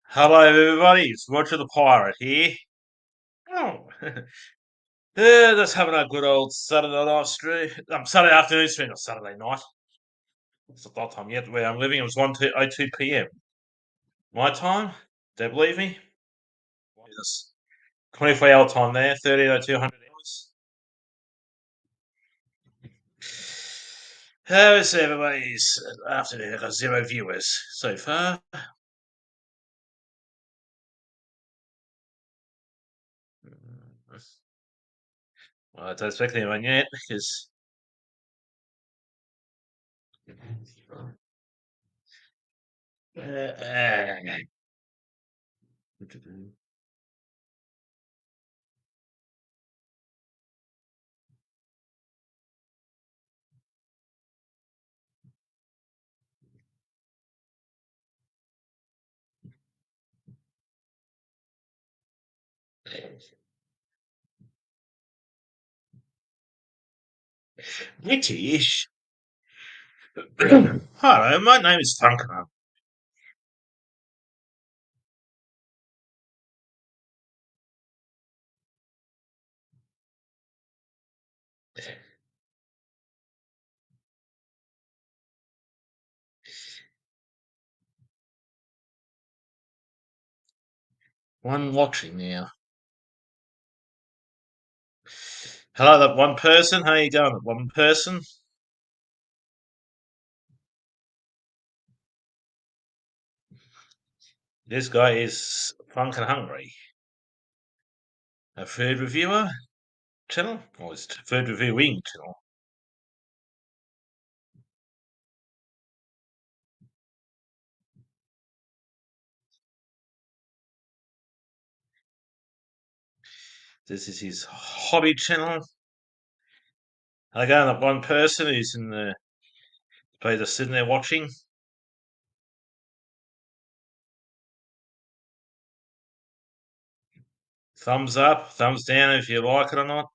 Hello, everybody. It's Roger the Pirate here. Oh, yeah, just having a good old Saturday night stream. Saturday afternoon stream, or Saturday night. It's not that time yet. Where I'm living, it was 1:02 p.m. My time. Don't believe me? Yes. 24-hour time there, 13:02 hours. How is everybody's afternoon? I've got 0 viewers so far. Well, I don't expect anyone yet because. British. Hello, my name is Funker. One watching now. Hello, that one person. How you going, that one person? This guy is Funkin' Hungry. A food reviewer channel? Or is it a food reviewing channel? This is his hobby channel. I go that one person who's in the probably just sitting there watching. Thumbs up, thumbs down if you like it or not.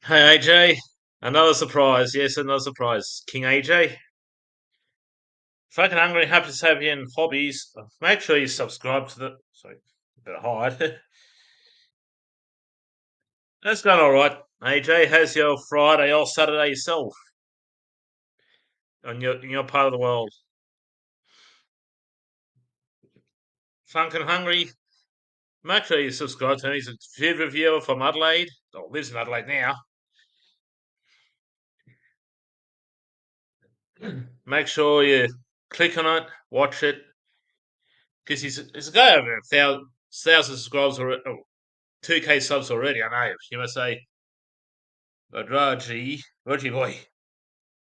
Hey AJ, another surprise. Yes, another surprise. King AJ. Fucking hungry, happy to have you in hobbies. Make sure you subscribe to the. Sorry, better hide. That's going all right. AJ, how's your Friday or Saturday yourself in your part of the world? Funkin' hungry. Make sure you subscribe to him. He's a food reviewer from Adelaide. Oh, lives in Adelaide now. Make sure you click on it, watch it, because he's a guy over 1,000 subscribers already. Oh, 2K subs already. I know. You must say, but Raji boy,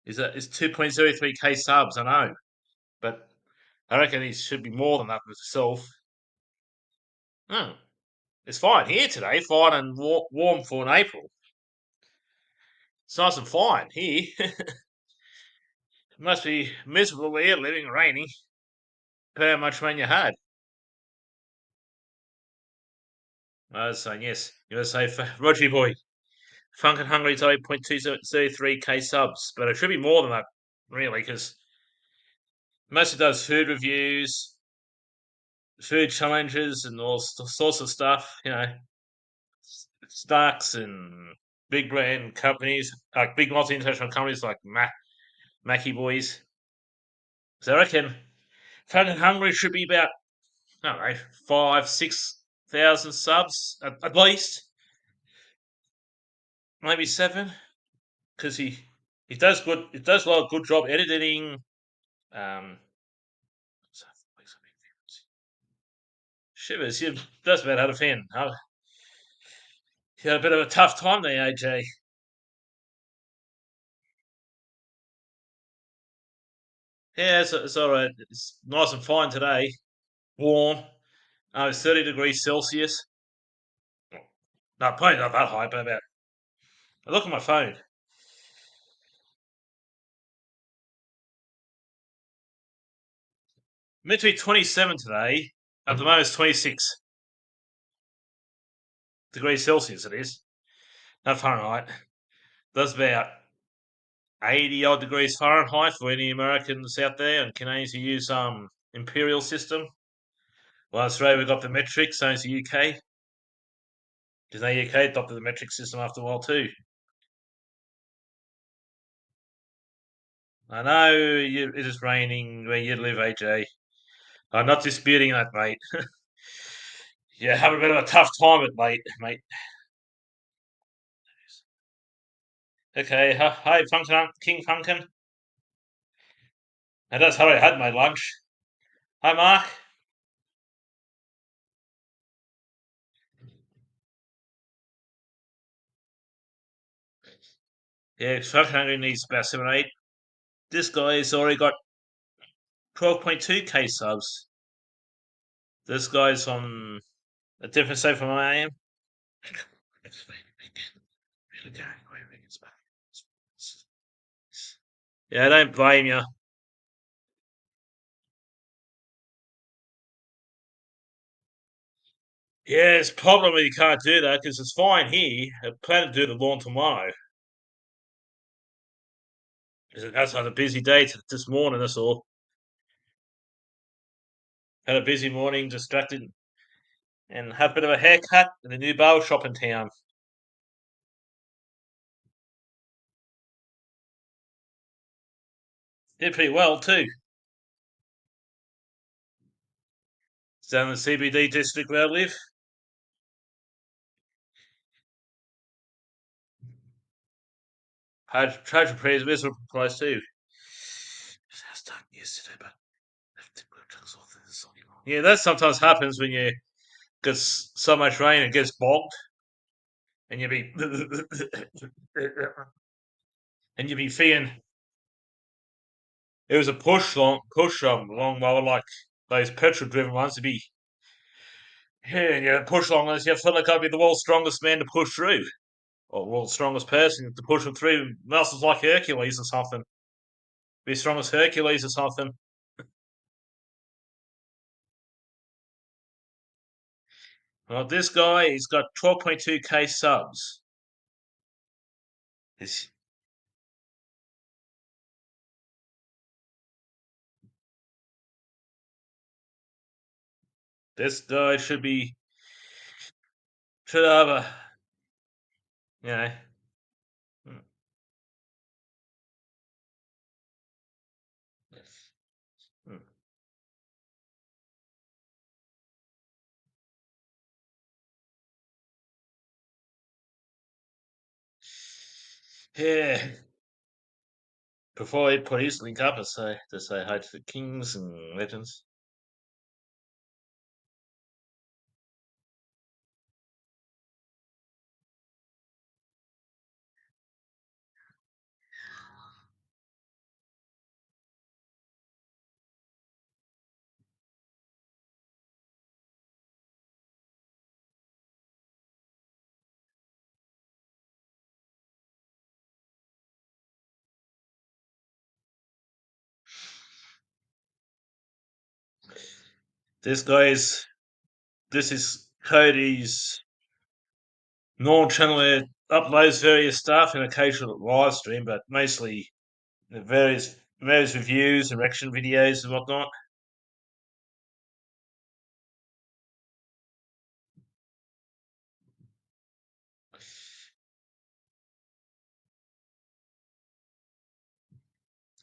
is 2.03K subs. I know, but I reckon he should be more than that himself. Hmm. It's fine here today, fine and warm for an April. It's nice and fine here. It must be miserable here, living rainy. Depending how much rain you had. I was saying yes. You were saying Roger boy, Funkin' Hungry to 8.233K subs, but it should be more than that, really, because mostly does food reviews, food challenges, and all sorts of stuff. Stocks and big brand companies, like big multinational companies like Mackie Boys. So I reckon Funkin' Hungry should be about, I don't know, 5, 6 thousand subs at least, maybe seven, because he does good. He does a lot of good job editing, Um, Shivers, you just about had a fan. You had a bit of a tough time there, AJ. Yeah, it's all right. It's nice and fine today. Warm. It's 30 degrees Celsius. No, probably not that high, but about. I look at my phone. Meant to be 27 today. At the moment, it's 26 degrees Celsius. It is. Not Fahrenheit. That's about 80 odd degrees Fahrenheit for any Americans out there and Canadians who use imperial system. Well, Australia we got the metric, so is the UK. Because the UK adopted the metric system after a while too. I know it is raining where you live, AJ. I'm not disputing that, mate. Yeah, have a bit of a tough time at mate. Okay, hi, Funkin, King Funkin. And that's how I had my lunch. Hi, Mark. Yeah, Funkin only needs about 7 or 8. This guy's already got 12.2k subs. This guy's on a different state from I am. Yeah, I don't blame you. Yeah, it's a problem when you can't do that because it's fine here. I plan to do the lawn tomorrow. That's had a busy day this morning, that's all. Had a busy morning, distracted, and had a bit of a haircut in the new barber shop in town. Did pretty well too. It's down in the CBD district where I live. Tried to praise miserable price too. I was talking yesterday, but yeah, that sometimes happens when you get so much rain it gets bogged, and you be and you be feeling it was a long mower like those petrol driven ones to be yeah, yeah, push long ones. You feel like I'd be the world's strongest man to push through, or world's strongest person to push them through. Muscles like Hercules or something. Be as strong as Hercules or something. Well, this guy, he's got 12.2k subs. This this guy should have a you know. hmm, hmm. Yeah. Before I please link up and say hi to the kings and legends. This guy's this is Cody's normal channel where it uploads various stuff and occasional live stream, but mostly the various reviews and reaction videos and whatnot.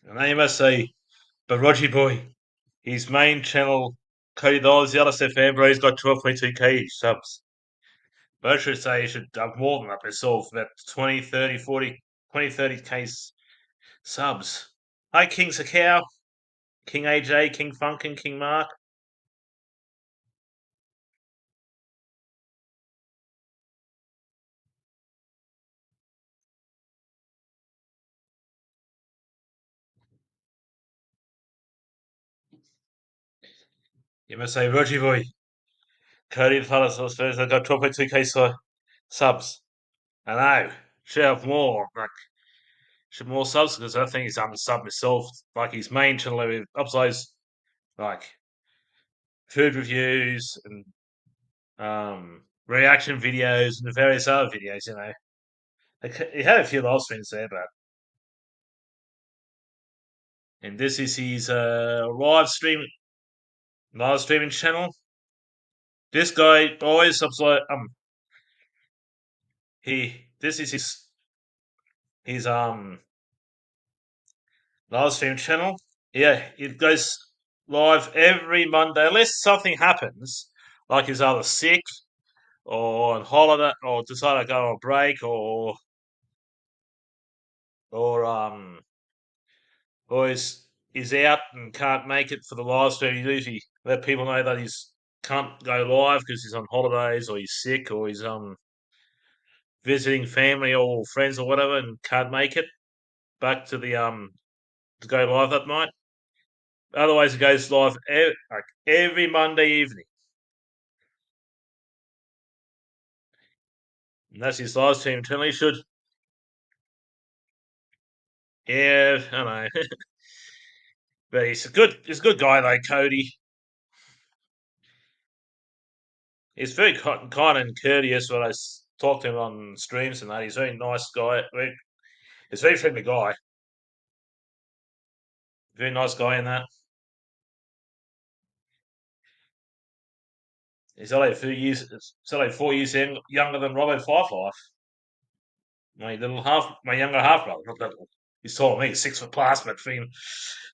And I must say, but Roger boy, his main channel, Cody Dollars, the LSFM, bro, he's got 12.2k subs. But I should say he should have more than that myself, about 20, 30, 40, 20, 30k subs. Hi, King's a cow. King AJ, King Funkin, King Mark. You must say, Roger boy, Cody the Palace first. I got 12.2k subs. I know. Should have more. Like, should more subs because I think he's unsub myself. Like his main channel, he uploads like food reviews and reaction videos and various other videos. Like, he had a few live streams there, but and this is his live streaming channel. This guy always upload he this is his live stream channel. Yeah, it goes live every Monday unless something happens, like he's either sick or on holiday or decide to go on a break or or is out and can't make it for the live stream. He usually let people know that he's can't go live because he's on holidays or he's sick or he's visiting family or friends or whatever and can't make it back to go live that night. Otherwise, it goes live like every Monday evening. And that's his live stream channel. He should, yeah, I know. But he's a good guy though, Cody. He's very kind and courteous when I talk to him on streams and that. He's a very nice guy. He's a very friendly guy. Very nice guy in that. He's only a few years, it's only 4 years younger than Robert Firefly. My younger half brother, not that. He's taller than me, 6 foot plus, but for him,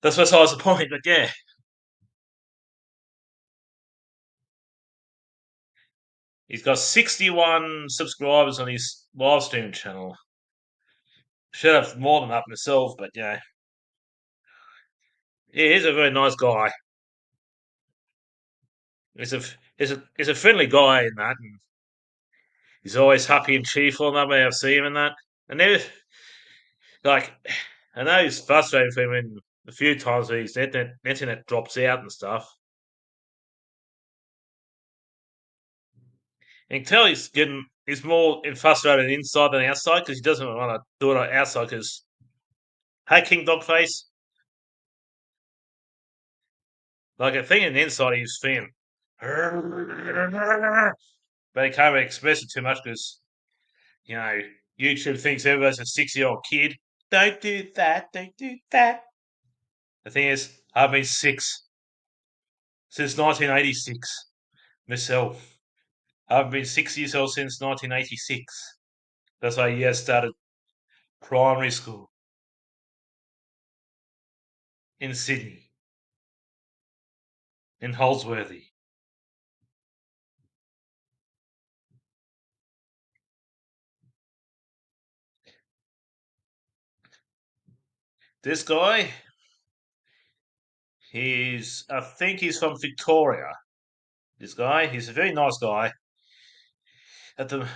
that's besides the point. But yeah, he's got 61 subscribers on his live stream channel. Should have more than that myself, but yeah, he's a very nice guy. He's a he's a friendly guy in that, and he's always happy and cheerful. And that way I see him in that, and then like I know he's frustrating for him in a few times where his internet drops out and stuff. And you can tell he's more frustrated inside than outside because he doesn't want to do it outside. Because hey, King Dogface, like I think in the inside he's feeling, but he can't really express it too much because you know YouTube thinks everybody's a 6-year-old kid. Don't do that. Don't do that. The thing is, I've been six since 1986 myself. I've been 6 years old since 1986. That's why I started primary school in Sydney, in Holsworthy. This guy, I think he's from Victoria. This guy, he's a very nice guy. At the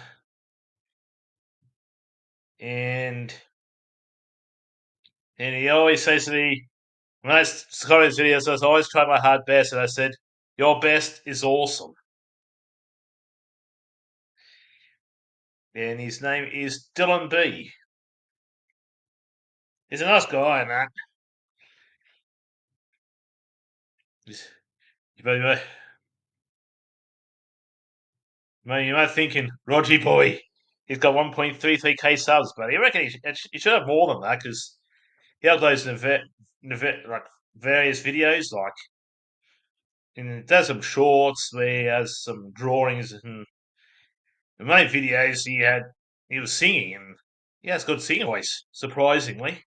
and and he always says to me when I started his videos, I always try my hard best, and I said, "Your best is awesome." And his name is Dylan B. He's a nice guy, and that. He's, you might thinking, Roger boy, he's got 1.33k subs, but I reckon he should have more than that because he uploads like various videos, like and does some shorts where he has some drawings and the main videos he was singing and he has good singing voice, surprisingly.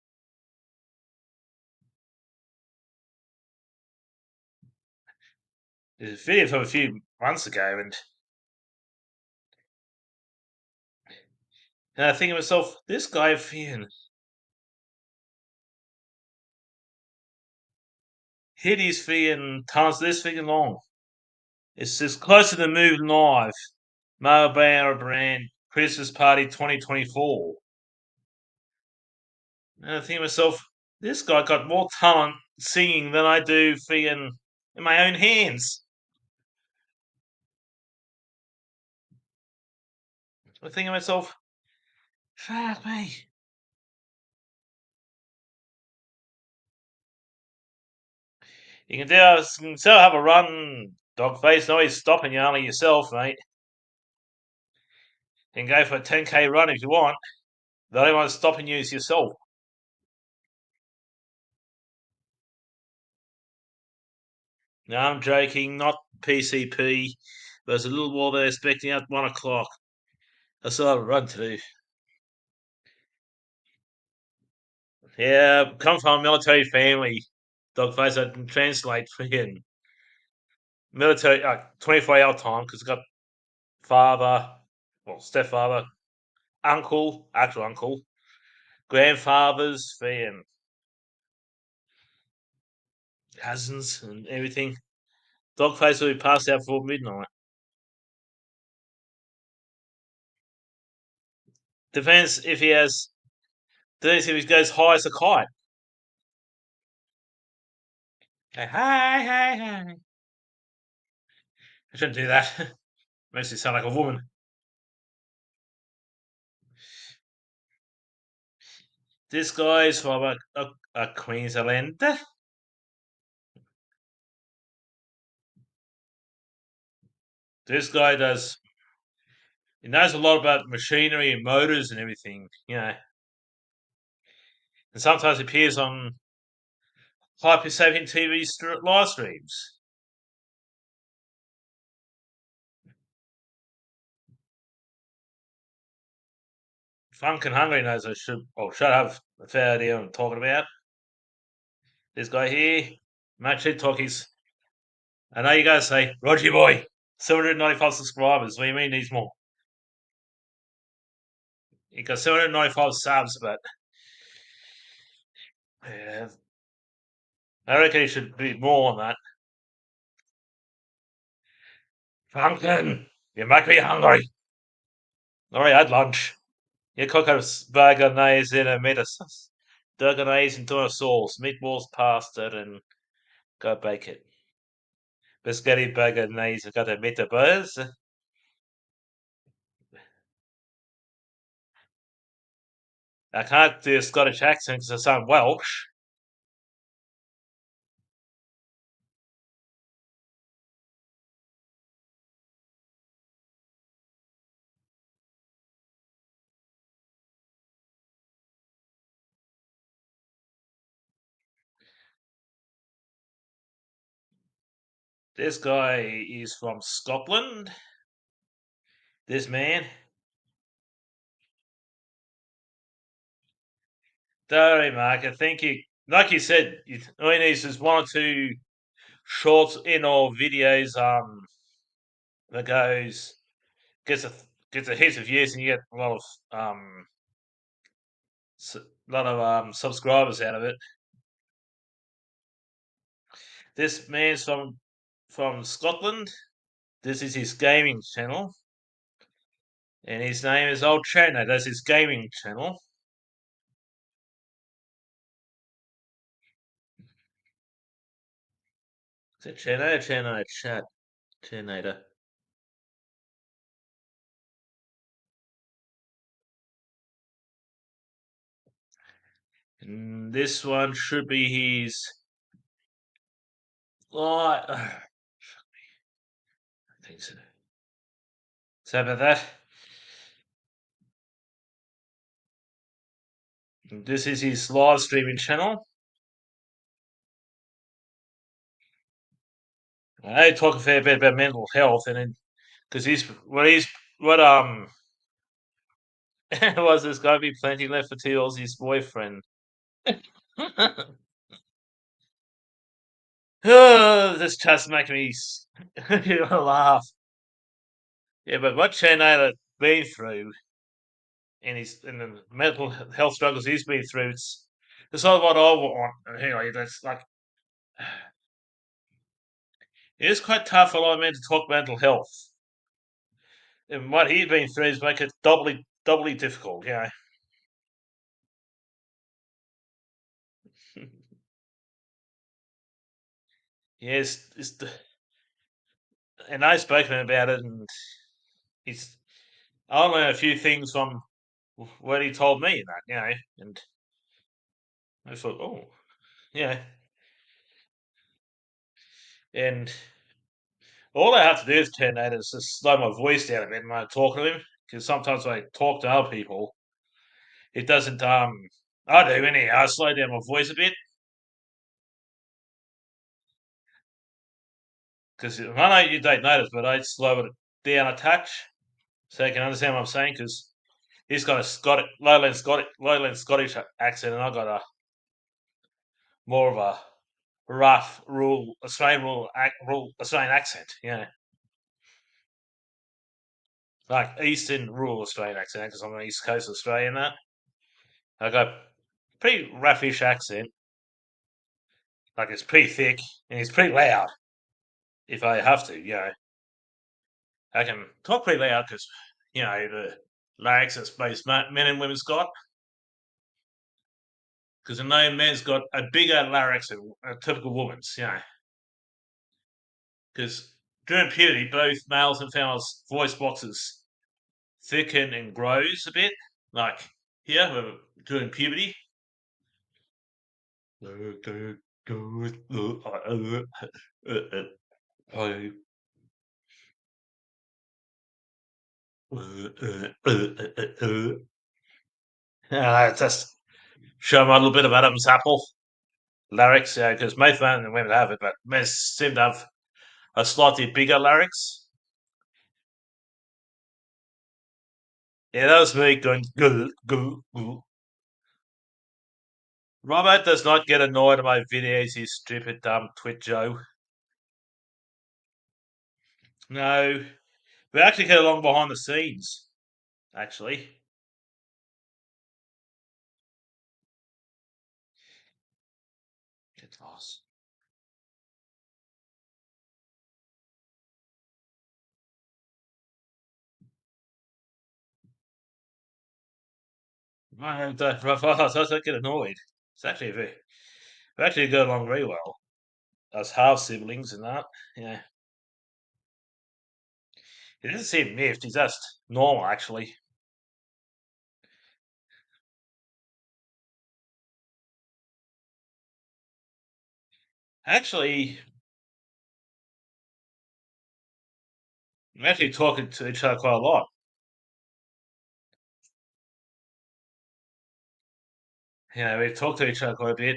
There's a video from a few months ago and I think to myself, this guy Finn, hit his fee and tunnels this thing long. It's just closer to Move Live, Mobile Brand Christmas Party 2024. And I think to myself, this guy got more talent singing than I do in my own hands. I think to myself, fuck me. You can still have a run, Dogface. Nobody's stopping you, only yourself, mate. You can go for a 10k run if you want. The only one stopping you is yourself. No, I'm joking, not PCP. There's a little while they're expecting at 1 o'clock. I still have a run to do. Yeah, come from a military family. Dogface, I can translate for him. Military, 24-hour time, because I got father, well, stepfather, uncle, actual uncle, grandfathers, and cousins, and everything. Dogface will be passed out before midnight. Depends if he has. Depends if he goes high as a kite. Hey, hi, hi, hi. I shouldn't do that. Makes me sound like a woman. This guy is from a Queensland. This guy does. He knows a lot about machinery and motors and everything. And sometimes appears on Hyper Sapien TV live streams. Funk and Hungry knows I should have a fair idea what I'm talking about. This guy here, Matt Shit Talkies. I know you guys say, Roger boy, 795 subscribers. What do you mean needs more? He got 795 subs, but yeah, I reckon he should be more on that. Funkin, you make me hungry. Alright, I had lunch. You cook a burgernese in a metas. Burgernese into a sauce, meatballs, pasta, and go bake it. Biscotti burgernese, got a metabuzz. I can't do a Scottish accent because I sound Welsh. This guy is from Scotland. This man. Sorry, Mark. I think like you said, all you need is one or two shorts in or videos that gets a gets a hit of views and you get a lot of subscribers out of it. This man's from Scotland. This is his gaming channel, and his name is Old Chano. That's his gaming channel. Is it Chano? Chano, chat, Chanator. And this one should be his. Oh, I think so. Sorry about that. This is his live streaming channel. I talk a fair bit about mental health, and then because what was this guy be plenty left for two Aussie's boyfriend? Oh, this chat's making me laugh. Yeah, but what Shane been through in the mental health struggles he's been through, it's not what I want. Anyway, that's like It is quite tough for a lot of men to talk mental health. And what he's been through is make it doubly difficult, you know. Yes, and I've spoken about it, and he's I learned a few things from what he told me, and that, you know, and I thought, oh, yeah, and all I have to do is turn that is just slow my voice down a bit when I talk to him, because sometimes when I talk to other people, it doesn't. I do anyhow. I slow down my voice a bit because I know you don't notice, but I slow it down a touch so you can understand what I'm saying. Because he's got a lowland Scottish accent, and I got a more of a rough, rural Australian accent. You know, like Eastern rural Australian accent because I'm an East Coast Australian. That I got pretty roughish accent. Like it's pretty thick and it's pretty loud if I have to. You know, I can talk pretty loud because the larynx that most men and women's got. Because I know men's got a bigger larynx than a typical woman's. You know, because during puberty, both males and females' voice boxes thicken and grows a bit. Like here, during puberty. Just show them a little bit of Adam's apple larynx, yeah, because most men and women have it, but men seem to have a slightly bigger larynx. Yeah, that was me going goo goo goo. Robert does not get annoyed at my videos, you stupid dumb twit Joe. No, we actually get along behind the scenes. Actually, get lost. I don't get annoyed. It's actually we actually get along very well as half siblings and that. Yeah, he doesn't seem miffed. He's just normal, actually. Actually, we're actually talking to each other quite a lot. We talk to each other quite a bit.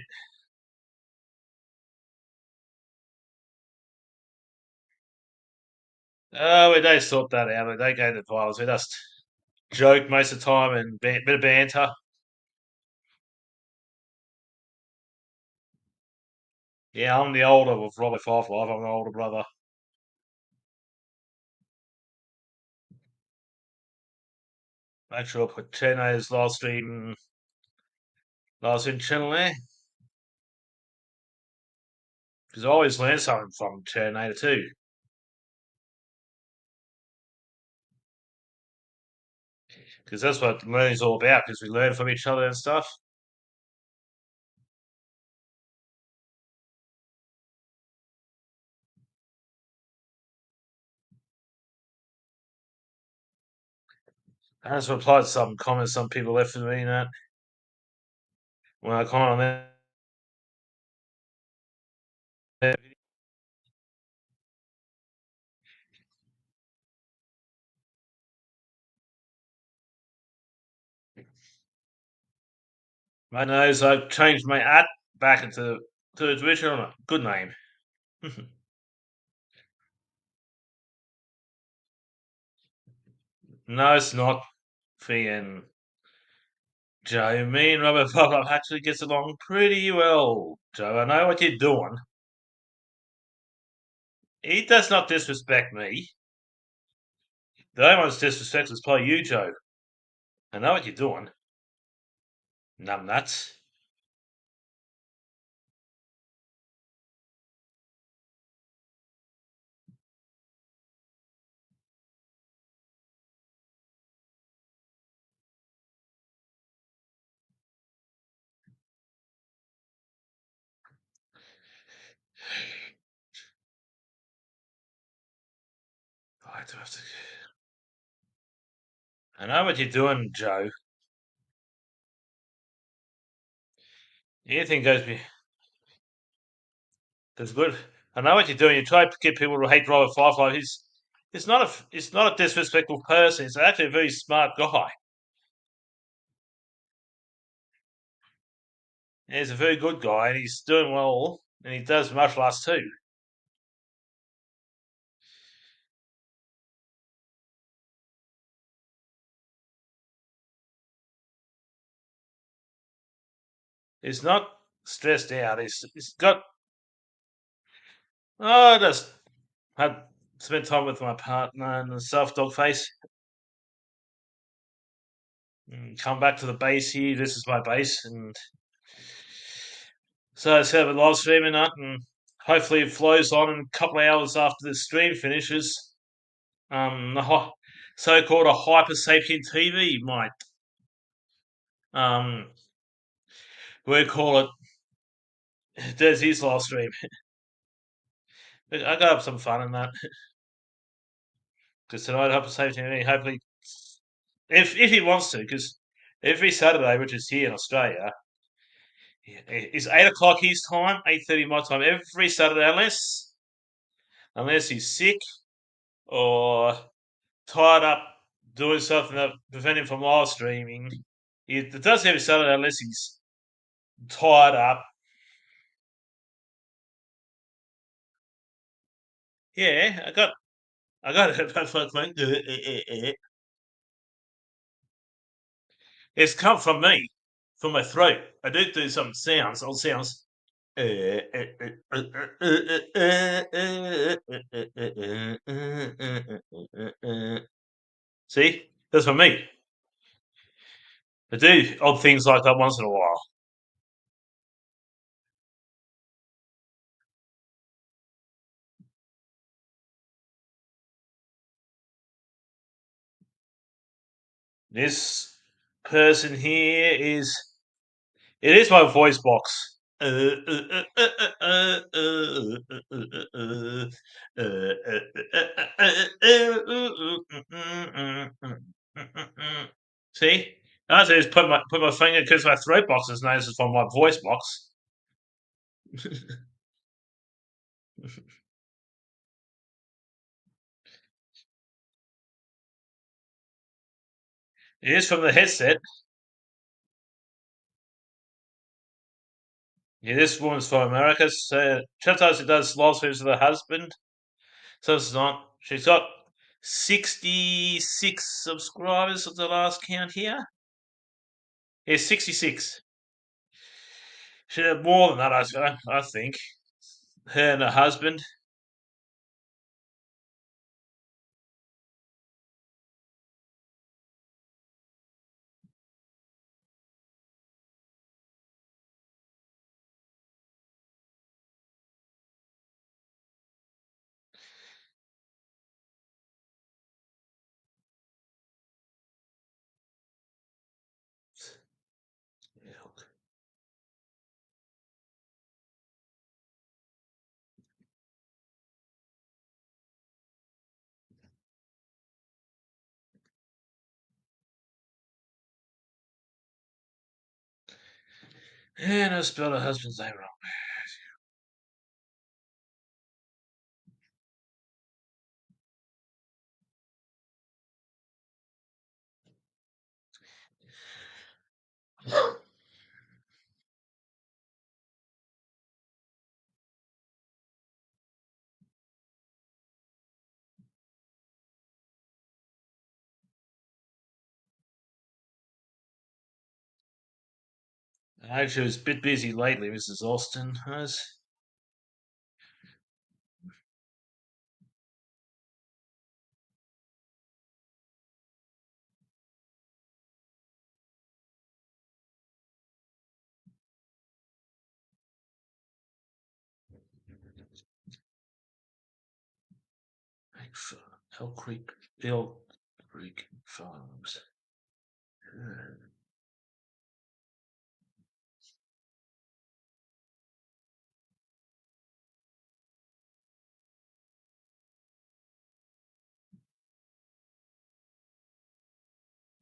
We don't sort that out. We don't go to violence. We just joke most of the time and bit of banter. Yeah, I'm the older of Robert Five Life. I'm the older brother. Make sure I put Cheno's last stream channel there because I always learn something from Cheno too. Because that's what learning's all about. Because we learn from each other and stuff. I just replied to some comments some people left for me. That when I comment on that, my nose. I changed my ad back to its original good name. No, it's not. Freaking Joe, me and Robert Bob actually gets along pretty well. Joe, I know what you're doing. He does not disrespect me. The only one that's disrespectful is probably you, Joe. I know what you're doing. Numbnuts. I do have to. I know what you're doing, Joe. Anything goes be that's good. I know what you're doing. You try to get people to hate Robert Firefly. He's not a disrespectful person. He's actually a very smart guy. He's a very good guy, and he's doing well, and he does martial arts too. He's not stressed out. He's got. Oh, just had spent time with my partner and the self dog face. Come back to the base here. This is my base, and so I set up a live stream and that, and hopefully it flows on. And a couple of hours after the stream finishes, the so-called a hyper sapient TV might um we call it does his live stream. I got up some fun in that because tonight hyper sapient TV. Hopefully, if he wants to, because every Saturday, which is here in Australia, is 8 o'clock his time, 8:30 my time every Saturday, unless he's sick or tied up doing something that prevent him from live streaming. It does have his Saturday unless he's tied up. Yeah, I got it. It's come from me, from my throat. I do some sounds, old sounds. See, that's for me. I do odd things like that once in a while. This person here is it is my voice box. See? I just put my finger because my throat box is known as from my voice box. It is from the headset. Yeah, this woman's from America. So sometimes she does live streams with her husband. So it's not. She's got 66 subscribers at the last count here. Yeah, 66. She had more than that, I think. Her and her husband. And I spelled her husband's name wrong. I actually was a bit busy lately, Mrs. Austin. Elk Creek, Elk Creek Farms.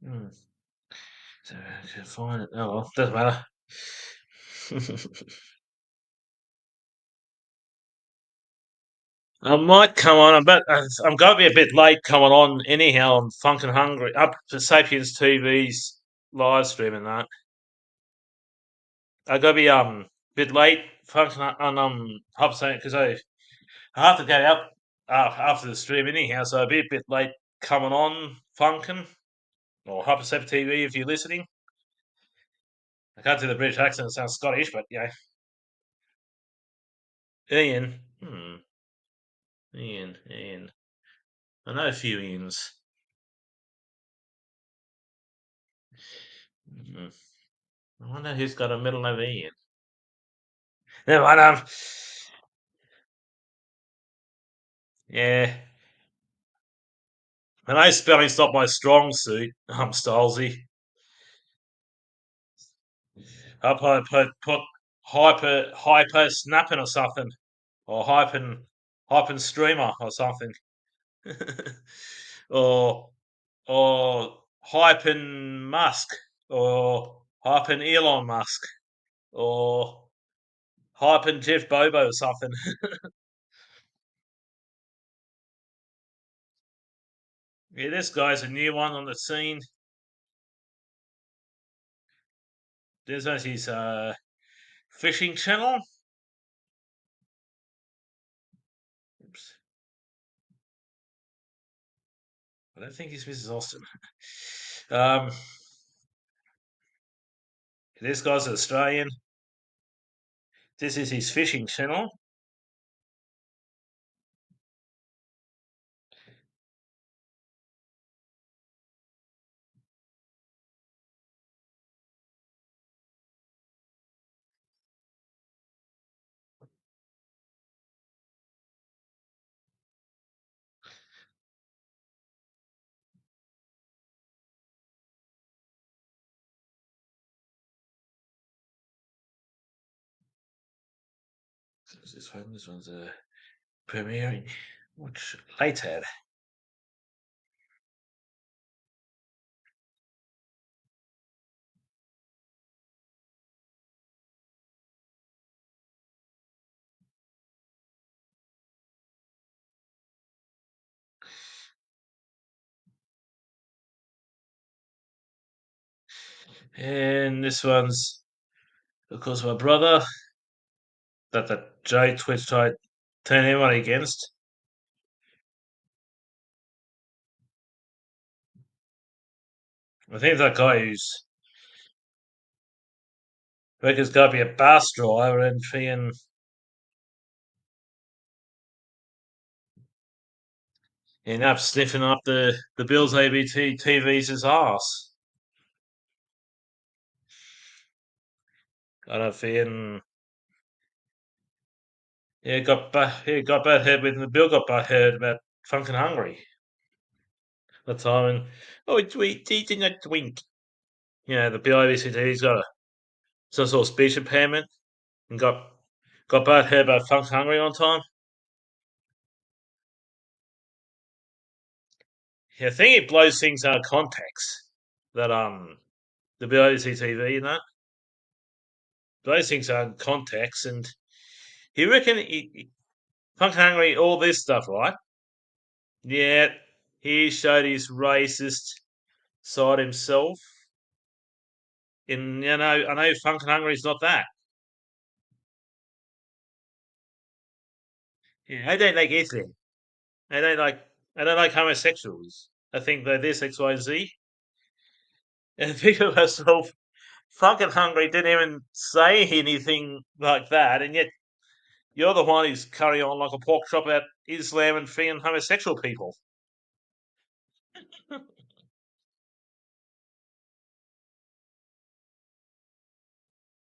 Hmm. So I can find it. Oh well, doesn't matter. I might come on, but I'm going to be a bit late coming on anyhow. I'm funkin' hungry. Up to Sapiens TV's live stream and that. I got to be bit late funkin' on Hub saying because I have to go out after the stream anyhow, so I'll be a bit late coming on funkin' or Hub TV if you're listening. I can't do the British accent; it sounds Scottish, but yeah, Ian. Ian. I know a few Ians. Hmm. I wonder who's got a middle name Ian. Never mind. Yeah. I know spelling's not my strong suit. Stylesy. I'll put hyper snapping or something, or hyping streamer or something, or hyping Musk, or hyping Elon Musk, or hyping Jeff Bobo or something. Yeah, this guy's a new one on the scene. There's his fishing channel. Oops. I don't think he's Mrs. Austin. Um, this guy's an Australian. This is his fishing channel. This one, this one's premiering much later. And this one's, of course, my brother that Jay Twitch tried turn everyone against. I think that guy who's reckon's got to be a bus driver and freaking end up sniffing up the Bills ABT TV's ass. I don't feel. Got bad head when the Bill got bad head about funkin' hungry. The time and he's in a twink. The BIVCT's got some sort of speech impairment and got bad head about funkin' hungry on time. Yeah, I think it blows things out of context. That the BIVC TV and that blows things out of context, and he reckon funkin' hungry all this stuff, right? Yeah, he showed his racist side himself. And I know Funkin' Hungry is not that. Yeah, I don't like anything. I don't like I don't like homosexuals. I think they're this X, Y, Z. And I think to myself, Funkin' Hungry didn't even say anything like that, and yet you're the one who's carrying on like a pork chop about Islam and freeing homosexual people.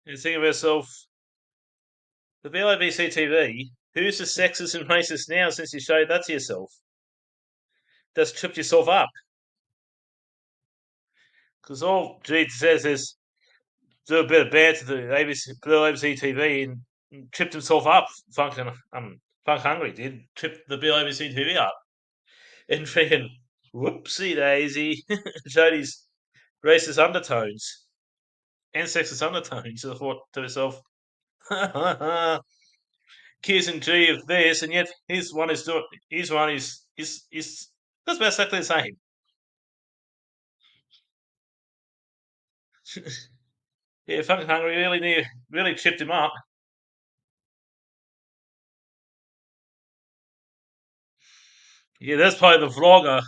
And think of yourself, the VIBC TV, who's the sexist and racist now since you showed that to yourself? That's tripped yourself up. Because all G says is do a bit of banter to the ABC TV and tripped himself up. Funk Hungry did trip the BBC TV up and freaking whoopsie daisy showed his racist undertones and sexist undertones. I thought to myself, Kiss and G of this, and yet his one is that's basically the same. Yeah, fucking hungry really chipped him up. Yeah, that's probably the vlogger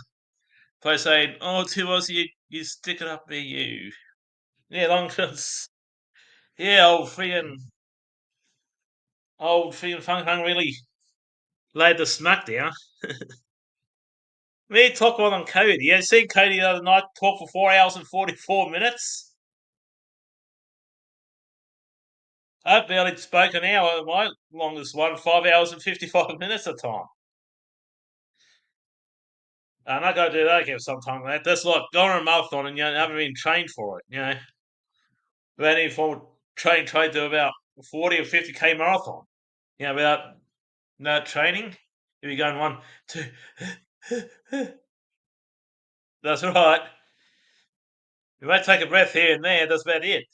by saying, "Oh, to us, you stick it up there, you." Yeah, long shots. Yeah, old freaking Funk Hung really laid the smack down. Me talk on Cody. You seen Cody the other night talk for 4 hours and 44 minutes? I've barely spoke an hour. My longest one, 5 hours and 55 minutes of time. And I go do that again sometime, mate. That's like going on a marathon and you haven't been trained for it. About any form of train to about 40 or 50k marathon. Without no training, you'll be going one, two. That's right. You might take a breath here and there. That's about it.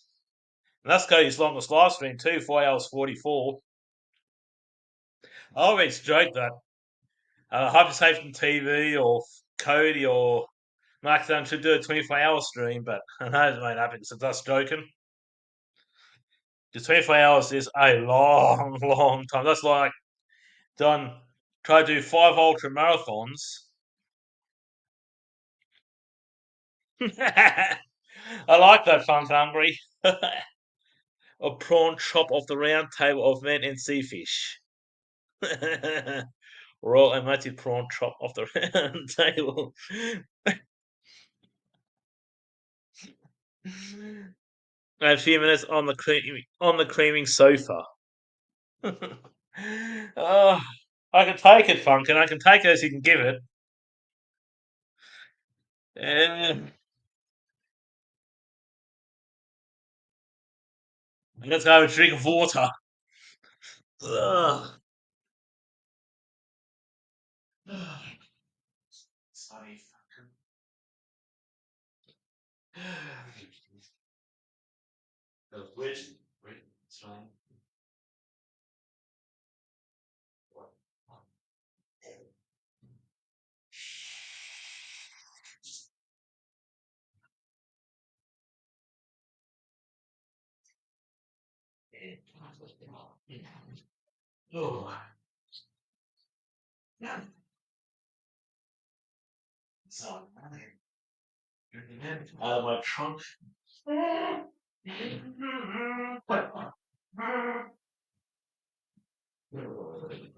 And that's Cody's longest live stream too, 4 hours 44. I always joke that Hypersafe from TV or Cody or Mark Dunn should do a 24-hour stream, but I know it won't happen, so that's joking. Because 24 hours is a long, long time. That's like try to do 5 ultra marathons. I like that, Fun Hungry. A prawn chop off the round table of men and sea fish. Roll a mighty prawn chop off the round table. A few minutes on the creaming sofa. Oh, I can take it, Funkin. I can take it as you can give it. Let's have a drink of water. Ugh. Sorry, Which? It's fine. Oh, so out of my trunk.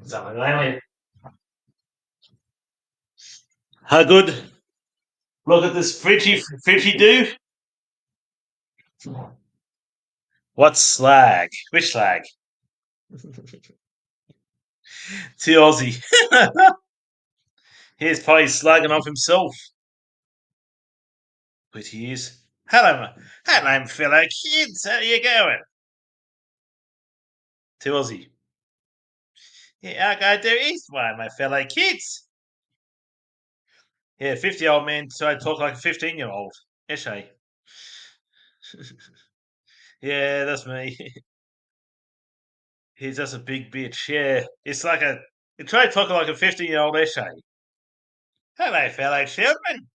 Something like how good? Look at this fridgy do. What slag? Which slag? Too Aussie. Here's probably slagging off himself. But he is. Hello, fellow kids. How you going? Too Aussie. Yeah, I go do East way, my fellow kids. Yeah, 50-year-old man trying to talk like a 15-year-old. Eshe. Yeah, that's me. He's just a big bitch. Yeah, it's like you try to talk like a 15-year-old Eshe. Hello, fellow children.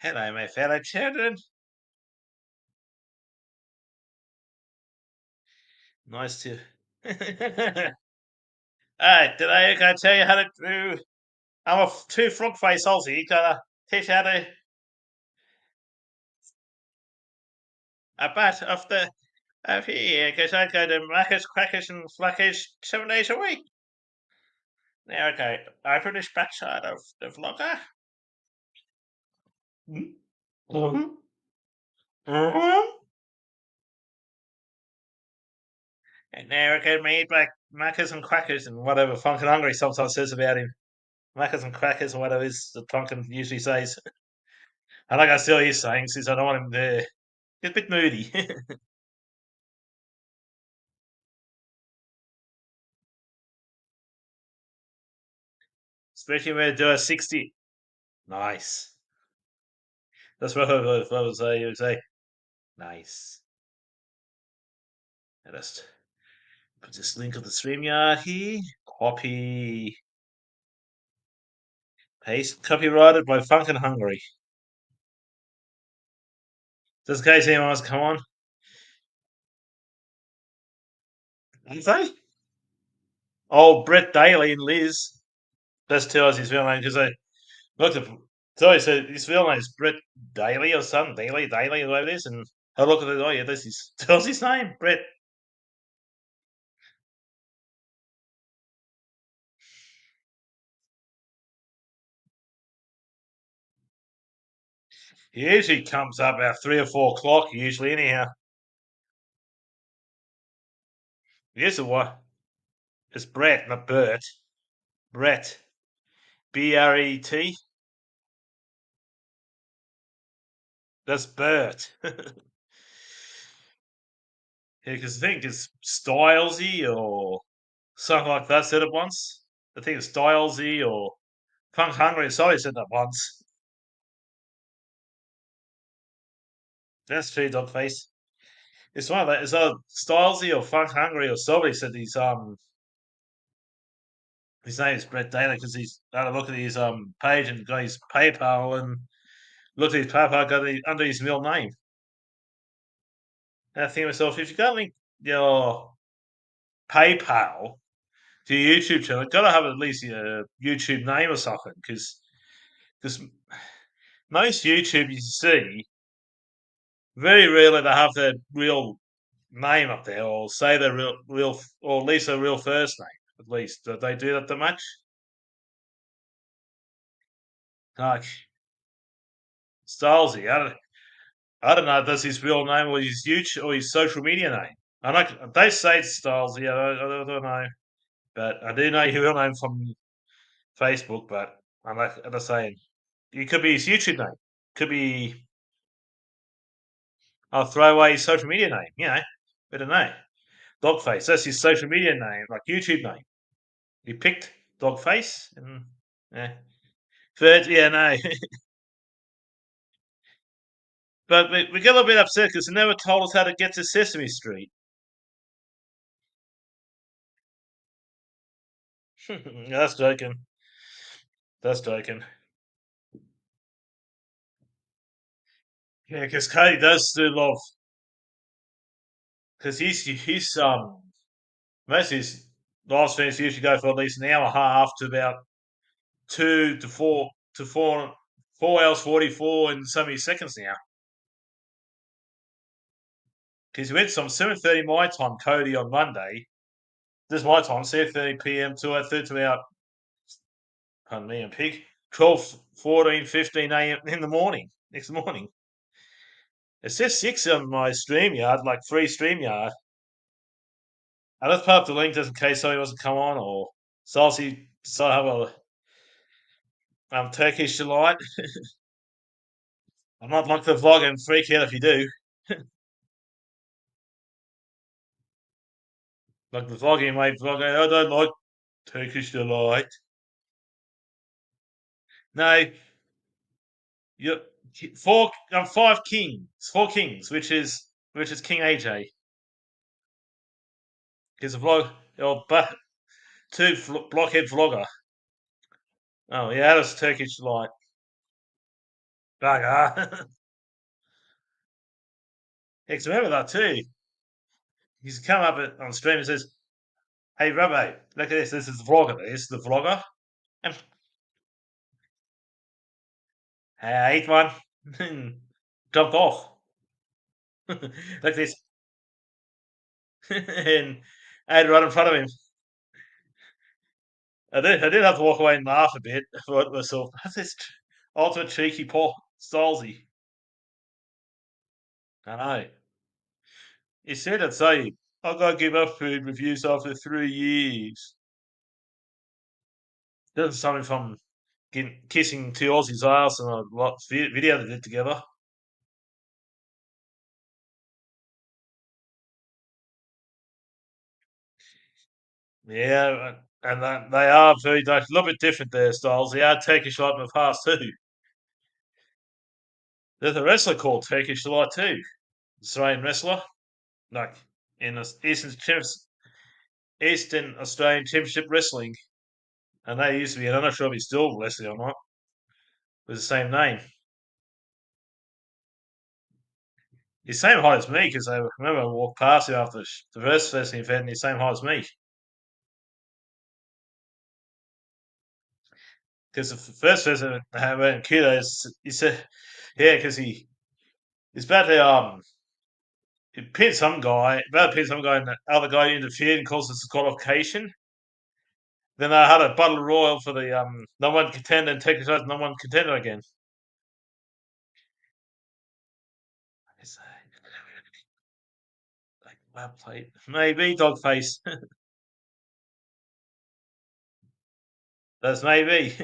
Hello, my fellow children. Nice to. Alright, did I gotta tell you how to do? I'm a two frog face Aussie. You gotta teach how to a bat of the of here because I go to Macca's, Crackers, and Flackers 7 days a week. Now, okay, I finish backside of the vlogger. Mm-hmm. Mm-hmm. And now I go made like Macca's and Crackers and whatever Funkin' Hungry sometimes says about him. Macca's and Crackers and whatever is the Funkin' usually says. I like I see what he's saying since I don't want him there. He's a bit moody. Especially when they do a 60. Nice. That's what I would say. You would say, nice. And just put this link of the StreamYard here. Copy. Paste. Copyrighted by Funkin' Hungry. Just in case anyone wants to come on. Didn't they? Oh, Brett Daly and Liz. That's two Aussies' real name because they looked at. Sorry, so his real name is Brett Daly or something. Daly, or whatever it is. And I look at it. Oh, yeah, this is. What's his name? Brett. He usually comes up about 3 or 4 o'clock, usually, anyhow. Yes, what? It's Brett, not Bert. Brett. Bret. That's Bert. Yeah, because I think it's Stylesy or something like that said it once. I think it's Stylesy or Funk Hungry. Sorry, said that once. That's true, dog face. It's one of that. It's either Stylesy or Funk Hungry or somebody said his name is Brett Daly because he's had a look at his page and got his PayPal and looked at his PayPal got it under his middle name. And I think to myself, if you got to link your PayPal to your YouTube channel, got to have at least a YouTube name or something because most YouTube you see very rarely they have their real name up there or say their real or at least their real first name. At least do they do that that much? Like Stylesy, I don't know if that's his real name or his YouTube or his social media name. I know they say it's Stylesy. I don't know, but I do know his real name from Facebook. But I'm just saying it could be his YouTube name. Could be I'll throw away his social media name. I don't know. Dogface. That's his social media name, like YouTube name. He picked Dogface, and yeah. But yeah, no. But we get a little bit upset because they never told us how to get to Sesame Street. That's joking. That's joking. Yeah, because Cody does do love because he's most of his live streams usually go for at least an hour and a half to about 2 to 4 44 and so many seconds now. Because he went from 7:30 my time, Cody, on Monday. This is my time, 7:30 p.m. to 8:30 to about, pardon me, I'm pig, 12, 14, 15 a.m. in the morning, next morning. It says 6 on my StreamYard, like free StreamYard. I just put up the link just in case somebody wants to come on or Salsi decide to have a Turkish delight. I'm not like the vlog and freak out if you do. Like the vlogging, mate, vlogging, I don't like Turkish delight. No, you five kings, four kings, which is King AJ. He's a vlog, or but two blockhead vlogger. Oh yeah, that's Turkish delight. Bugger. He's remember that too. He's come up on stream and says, "Hey, Rabbo, look at this. This is the vlogger. This is the vlogger." And hey, I ate one. Jumped off. Like this, and I had to run in front of him. I did have to walk away and laugh a bit. I thought to myself, that's this ultimate cheeky Paul Stolzy. I know. He said I'd say, I gotta give up food reviews after 3 years. This is something from kissing two Aussies' ass and a video they did together. Yeah, and that they are a little bit different. Their styles. They are Turkish light in the past too. There's a wrestler called Turkish light too, Australian wrestler, like in the Eastern Australian Championship Wrestling, and they used to be. And I'm not sure if he's still wrestling or not. With the same name. He's the same height as me because I remember I walked past him after the first wrestling event, and he's the same height as me. Because the first wrestling I went in kudos, he said, yeah, because he's about to he pinned some guy, about to pin some guy, and the other guy interfered and caused a disqualification. Then I had a battle royal for the number one contender and take his number one contender again. It's like well played, maybe dog face. That's maybe,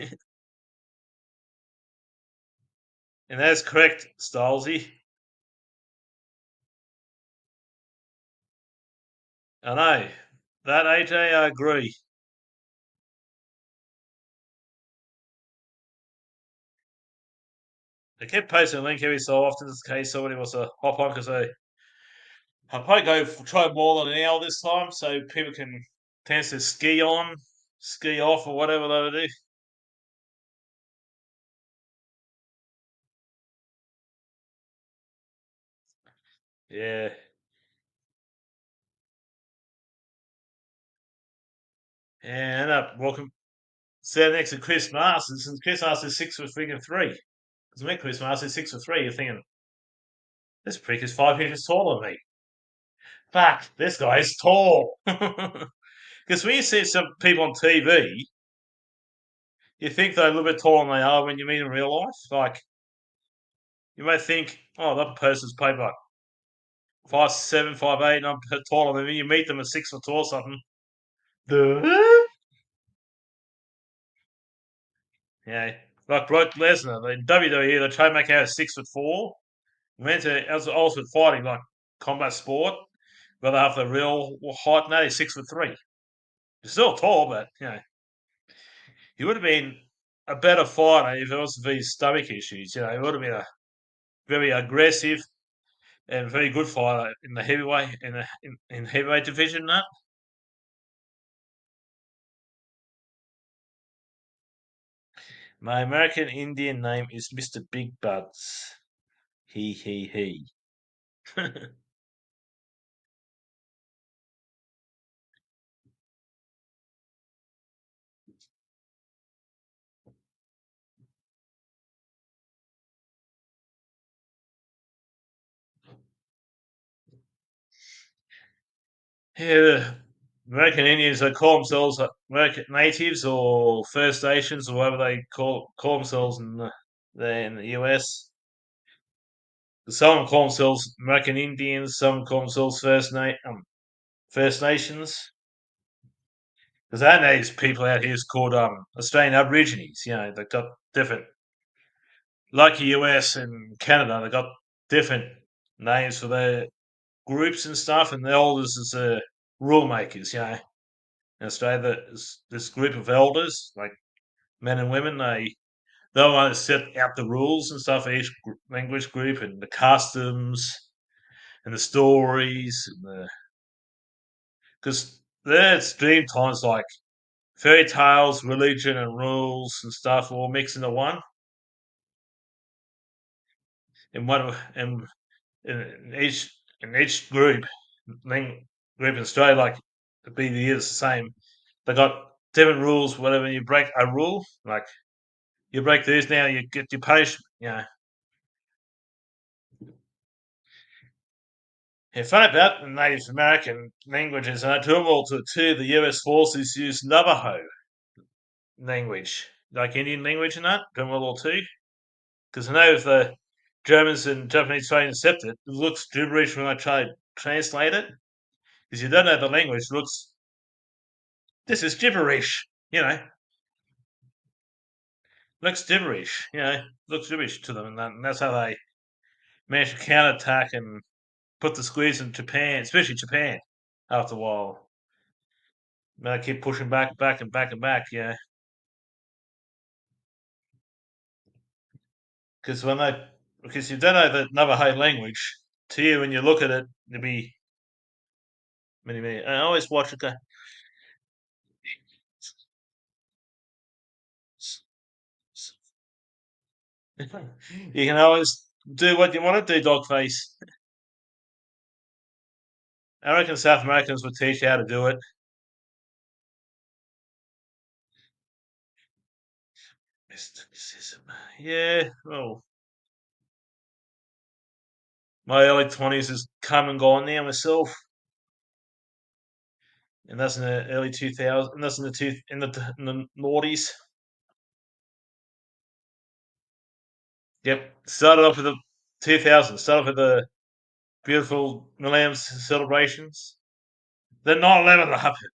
and that's correct, Stylesy. I know that AJ. I agree. They kept posting a link every so often, in case somebody wants to hop on because I'll probably go try more than an hour this time, so people can chance to ski on, ski off, or whatever they do. Yeah, and welcome. Stand next to Chris Masters, and Chris Masters is 6'3". Because me, Chris Masters is 6'3". You're thinking this prick is 5 inches taller than me. Fuck, this guy is tall. Because when you see some people on TV, you think they're a little bit taller than they are when you meet in real life. Like you may think, oh, that person's paid like 5'7", 5'8", and I'm taller than me. You meet them at 6 foot tall or something. Duh. Yeah, like Brock Lesnar in WWE, they try to make out 6'4". Went to also fighting like combat sport, but they have the real height. Now he's 6'3". He's still tall, but he would have been a better fighter if it wasn't for his stomach issues. He would have been a very aggressive and very good fighter in the heavyweight in heavyweight division. That my American Indian name is Mister Big Butts. He. Yeah, American Indians they call themselves American natives or First Nations or whatever they call themselves in the US. Some call themselves American Indians, some call themselves First Nations. Because our native people out here is called Australian Aborigines. They've got different, like the US and Canada, they've got different names for their groups and stuff, and the elders is rule makers. In Australia, there's this group of elders, like men and women, they'll want to set out the rules and stuff for each language group and the customs and the stories, because there's dream times like fairy tales, religion, and rules and stuff all mixed into one. In one and in each group in Australia, like it'd be the years the same. They got different rules. Whatever you break a rule, like you break these now, you get your punishment. In fact, about the Native American languages, during World War II, the US forces used Navajo language, like Indian language and that, during World War II. Because I know if the Germans and Japanese try to accept it, it looks gibberish when I try to translate it. Because you don't know the language, it looks, this is gibberish, looks gibberish, looks gibberish to them. And that's how they manage to counterattack and put the squeeze in Japan, especially Japan, after a while. They keep pushing back, back, and back and back. Yeah, because because you don't know the Navajo language. To you, when you look at it, it'll be many, many. I always watch it go. You can always do what you want to do, dogface. I reckon South Americans would teach you how to do it. Mysticism. Yeah, well, my early 20s has come and gone now myself, and that's in the early 2000s, and that's in the noughties. Yep, started off with the 2000s. Started off with the beautiful millennium celebrations. Then 9/11 happened.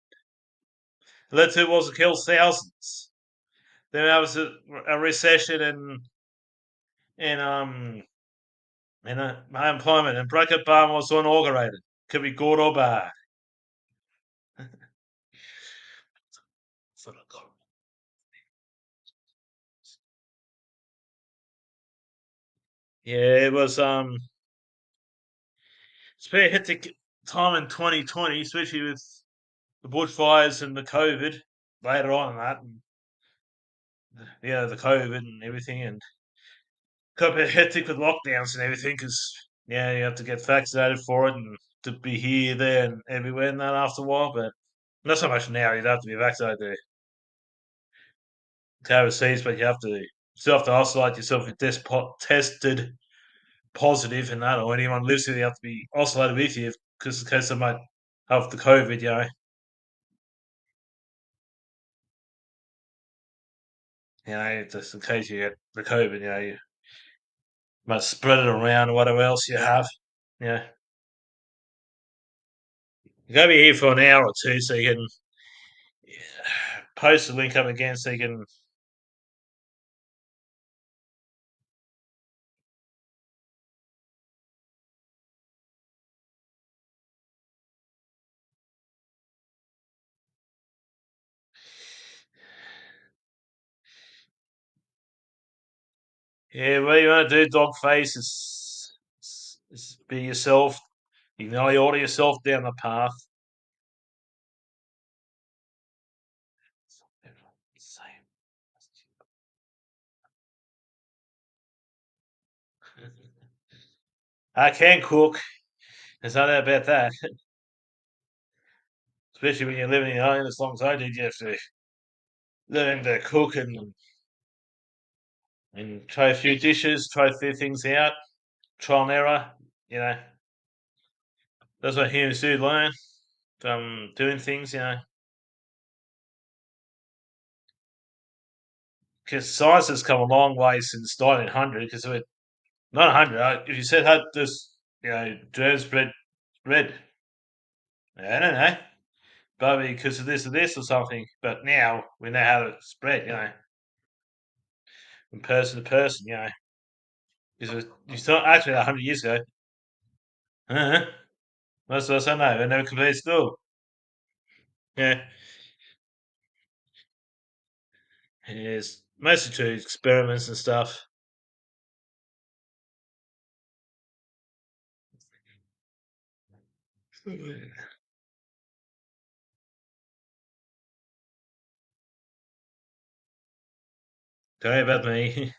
Led to was to kill thousands. Then there was a recession and unemployment, and Barack Obama was inaugurated. Could be good or bad. Yeah, it was it's been a hectic time in 2020, especially with the bushfires and the COVID later on and that, and yeah, the COVID and everything, and got a bit hectic with lockdowns and everything because yeah, you have to get vaccinated for it and to be here, there, and everywhere and that after a while. But not so much now. You don't have to be vaccinated to go overseas, but you still have to isolate yourself if tested positive and that, or anyone lives here, you have to be isolated with you because in case they might have the COVID, just in case you get the COVID, you must spread it around or whatever else you have. Yeah. You gotta be here for an hour or two so you can post the link up again so you can. Yeah, what you want to do, dog face, is be yourself. You can only order yourself down the path. I can cook. There's no doubt about that. Especially when you're living in your own as long as I did, you have to learn to cook and try a few dishes, try a few things out, trial and error. You know, that's what humans do learn from doing things. Because science has come a long way since 1900. Because not 100. If you said how this, germs spread, I don't know, probably because of this or this or something. But now we know how to spread. From person to person. Because you start actually 100 years ago. Uh-huh. Most of us I know. They never completed school. Yeah. Yes, mostly to experiments and stuff. Don't worry about me.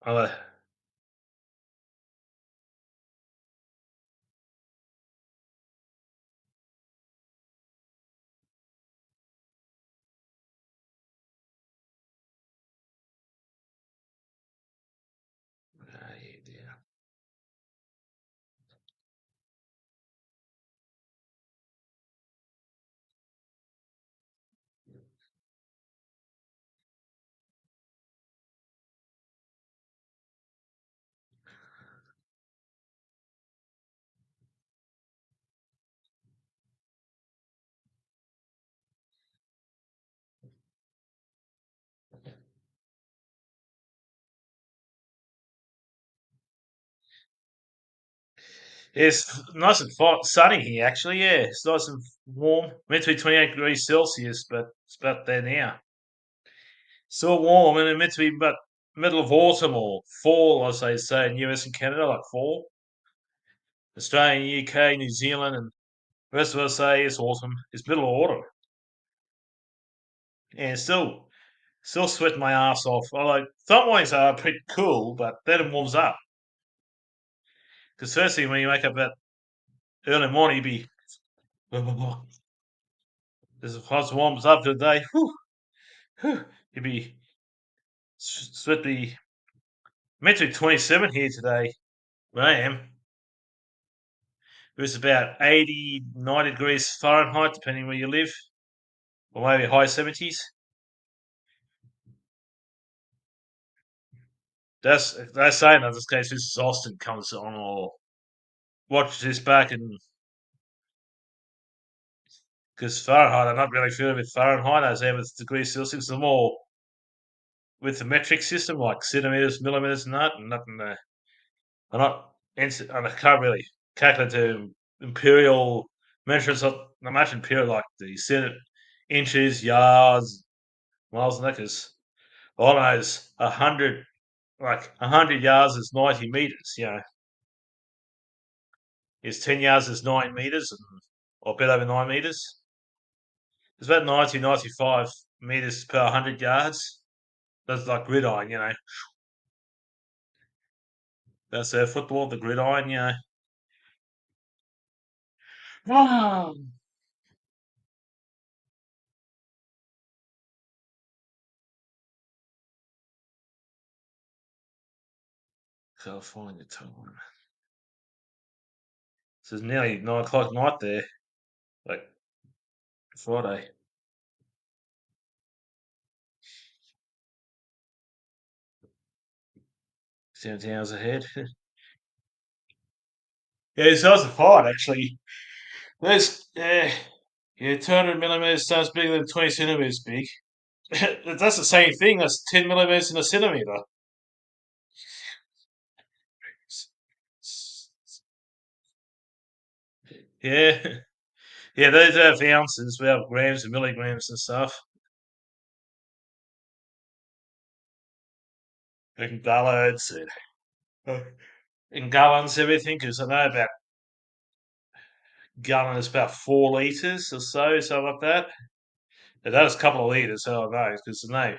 I'll, yeah. It's nice and sunny here, actually. Yeah, it's nice and warm. Meant to be 28 degrees Celsius, but it's about there now. Still warm, and it's meant to be about middle of autumn or fall, I say in US and Canada, like fall. Australia, UK, New Zealand, and the rest of us say it's autumn. It's middle of autumn. And still sweating my ass off. I like some ways are pretty cool, but then it warms up. Because firstly, when you wake up that early morning, you'd be as it warms up for the day. Whew, whew, you'd be sweaty. Meant to be 27 here today. Where I am. It was about 80, 90 degrees Fahrenheit, depending where you live, or maybe high 70s. They're saying that this case, this is Austin comes on or watch this back and because Fahrenheit, I'm not really familiar with Fahrenheit as ever with degrees Celsius. They're more with the metric system, like centimeters, millimeters, and that, and nothing. I'm not. I can't really calculate the imperial measurements. Not much imperial, like the inches, yards, miles, and that. Because all I know is 100, like 100 yards is 90 meters. Is 10 yards is 9 meters, or a bit over 9 meters. It's about 90, 95 meters per 100 yards. That's like gridiron. That's football, the gridiron. Oh, California time. So it's nearly 9 o'clock night there, like Friday. 17 hours ahead. Yeah, so it's a fight actually. There's yeah, 200 millimeters sounds bigger than 20 centimeters big. That's the same thing. That's 10 millimeters in a centimeter. Yeah, yeah. Those have ounces. We have grams and milligrams and stuff. And gallons and gallons, everything. Because I know about gallon is about 4 liters or so, something like that. That was a couple of liters, so I know because I know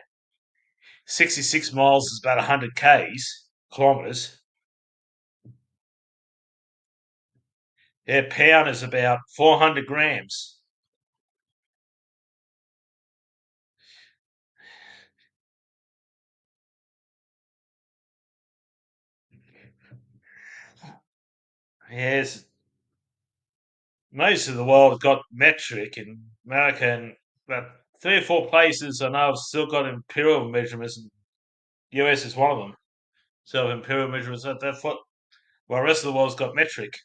66 miles is about 100 kilometers. Yeah, pound is about 400 grams. Yes, most of the world has got metric in America, and about 3 or 4 places I know have still got imperial measurements, and US is one of them. So imperial measurements, that's what, well, the rest of the world's got metric.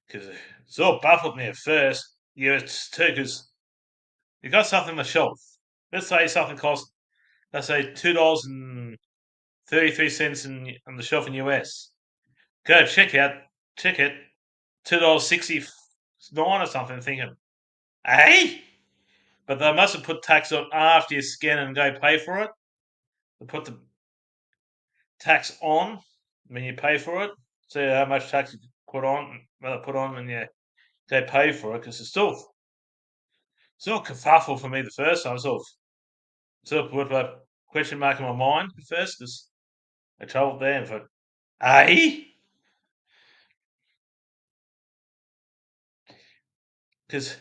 Because it's all baffled me at first, US too, because you got something on the shelf. Let's say something costs, let's say $2.33 on the shelf in US. Go check it, $2.69 or something, thinking, hey? But they must have put tax on after you scan and go pay for it. They put the tax on when you pay for it. See how much tax you put on when you go pay for it, because it's still kerfuffle for me the first time. Sort of put a question mark in my mind at first, because I travelled there and thought, hey? Because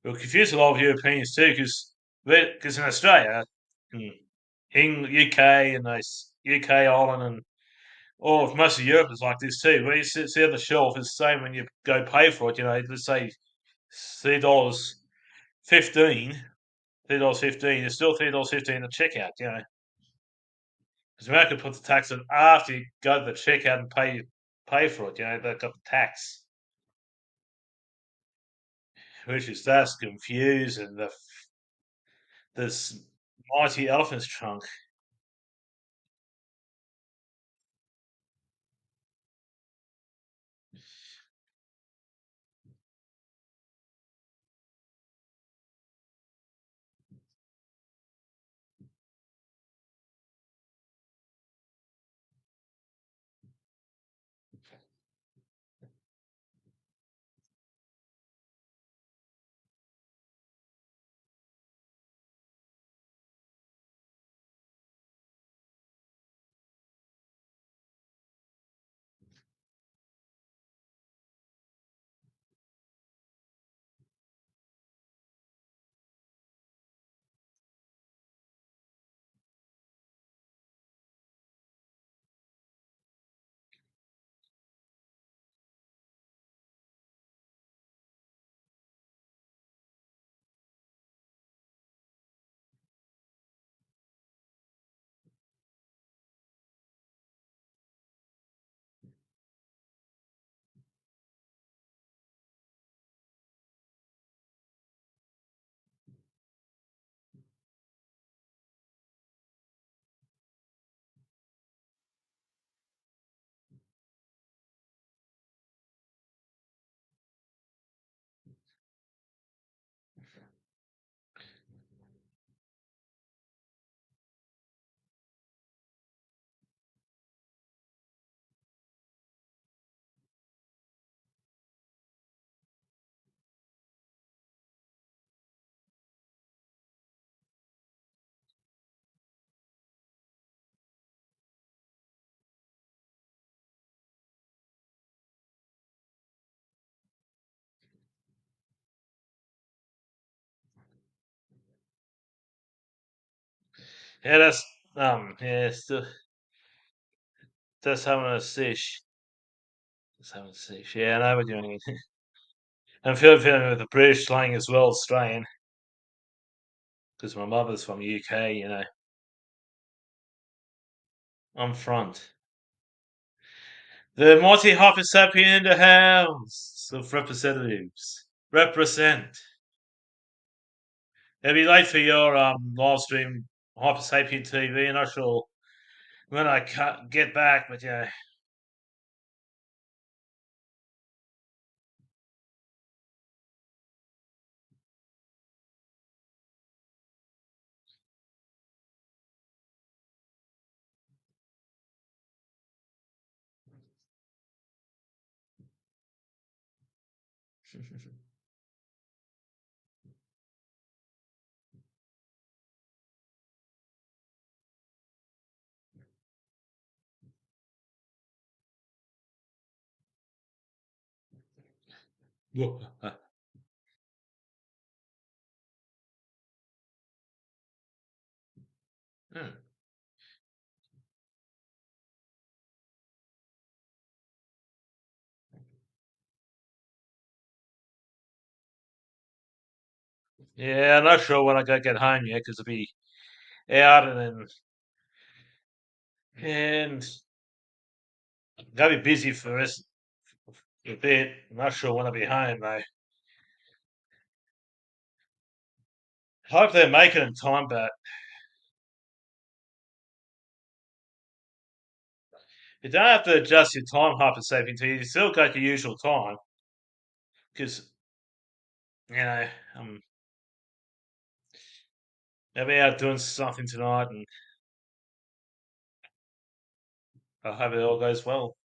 it will confuse a lot of Europeans too, because in Australia, in UK and those UK Ireland and all of most of Europe is like this too. When you see on the shelf, it's the same when you go pay for it. Let's say $3.15, $3.15. It's still $3.15 at checkout. Because America puts the tax on after you go to the checkout and pay for it. They've got the tax, which is that's confused and this mighty elephant's trunk. Yeah, yeah, still that's having a fish. That's having a fish. Yeah, I know what you mean. I'm feeling with the British slang as well, Australian, because my mother's from UK. I'm front. The mighty Hyper Sapien in the house of representatives. Represent. It'll be late for your live stream Hyper Sapien TV. I'm not sure when I get back, but yeah. Hmm. Yeah, I'm not sure when I go get home yet because I'll be out and gonna be busy for us a bit. I'm not sure when I'll be home though. Hope they make it in time, but you don't have to adjust your time hyper saving to you still got your usual time because you know um I'll be out doing something tonight and I hope it all goes well.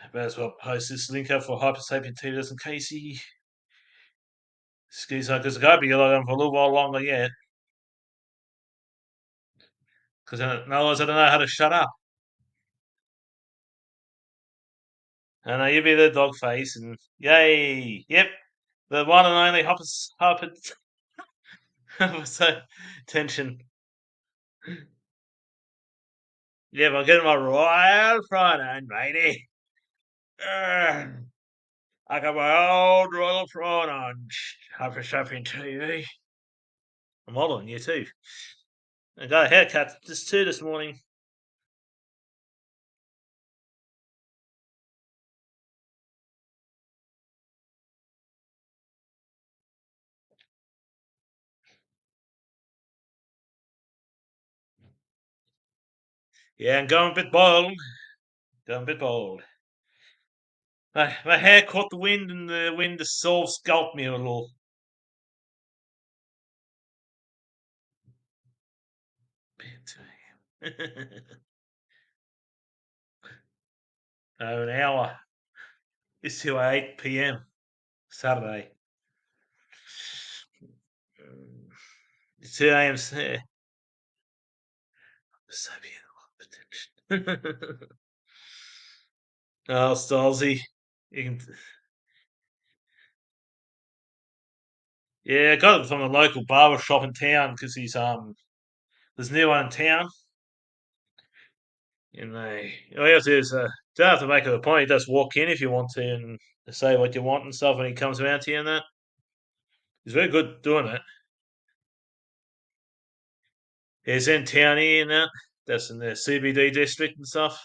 I may as well post this link up for Hyper Sapien TV just in case he skis on because it's gotta be on for a little while longer yet. Because otherwise I don't know how to shut up. And you be the dog face and yay, yep, the one and only Hopper so tension. Yep, I'm getting my royal front on, matey. Urgh. I got my old royal prawn on. Hyper Sapien TV. I'm modeling you too. I got a haircut just two this morning. Yeah, I'm going a bit bold. Going a bit bold. My hair caught the wind and the wind just sort of scalped me a little. Oh, an hour. It's till 8 p.m. Saturday. It's 2 a.m. So beautiful. Oh, Stolzy. You can, yeah, I got it from a local barber shop in town because there's a new one in town. And all you have to do is don't have to make an appointment. You just walk in if you want to and say what you want and stuff. And he comes around to you and that. He's very good doing it. He's in town here and that. That's in the CBD district and stuff.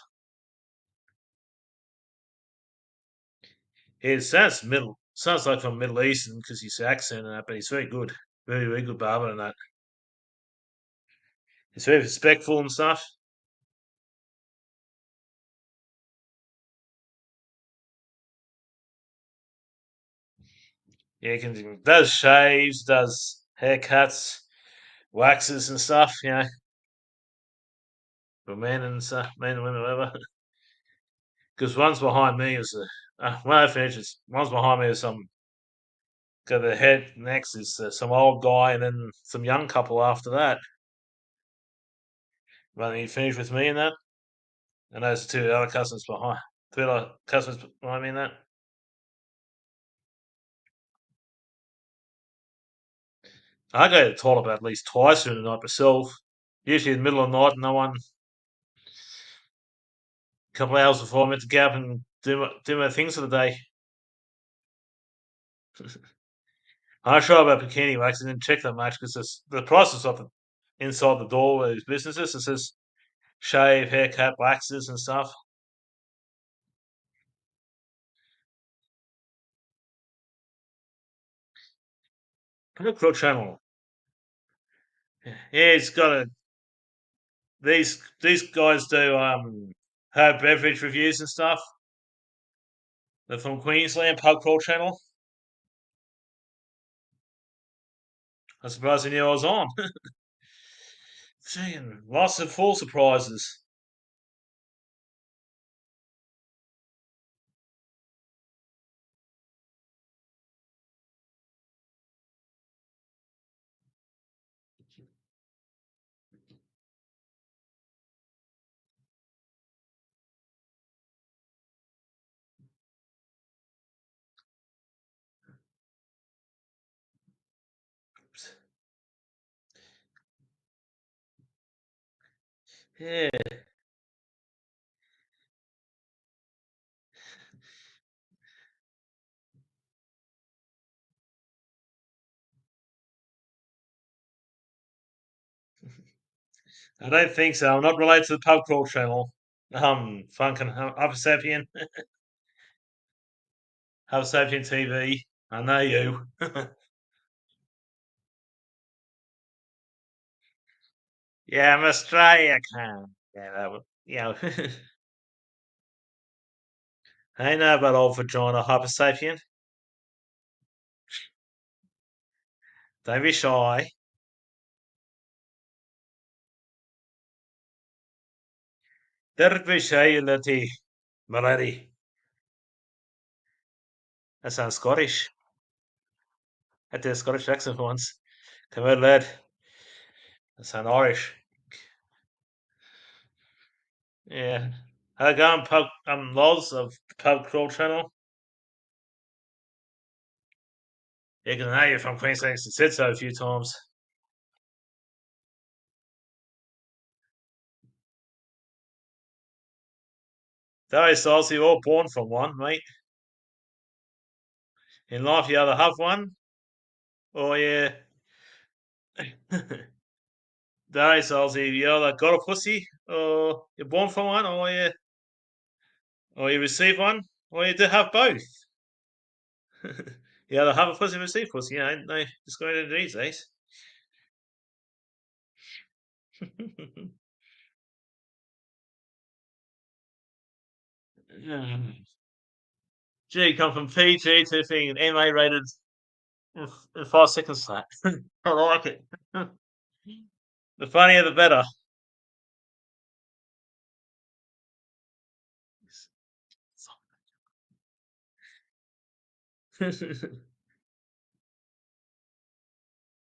He sounds like from Middle Eastern because his accent and that, but he's very good, very very good barber and that. He's very respectful and stuff. Yeah, he does shaves, does haircuts, waxes and stuff. For men and stuff, men and women, whatever. Because one's behind me is when I finish, one's behind me is some got the head next is some old guy and then some young couple after that. When he finished with me and that, and those two other customers behind, two other customers behind me and that. I go to the toilet at least twice during the night myself. Usually in the middle of the night, no one. A couple of hours before I'm meant to get up and do my things for the day. I'm not sure about bikini wax. I didn't check that much because the price is off inside the door of these businesses. It says shave, haircut, waxes, and stuff. Look for a channel. Yeah, it's got a these guys do have beverage reviews and stuff. They're from Queensland, Pub Crawl Channel. I'm surprised they knew I was on. Seeing lots of full surprises. Yeah, I don't think so. I'm not related to the Pub Crawl Channel. Funkin' Upper Sapien, Upper Sapien TV. I know you. Yeah, I'm Australia, can. Yeah, I know about old vagina Hyper Sapien. Don't be shy. Don't be shy, you little Malady. That sounds Scottish. I did a Scottish accent once. Come on, lad. That sounds Irish. Yeah. I go on pub lols of the Pub Crawl channel. You can know you're from Queensland. It's said so a few times. Those Aussie all born from one, mate. In life, you either have one or you. Those Aussie, you either got a pussy or you're born from one, or you receive one, or you do have both. You either have a pussy or receive pussy. You know, no discriminating these days. Gee, come from PG to being MA rated in 5 seconds flat. I like it. The funnier the better.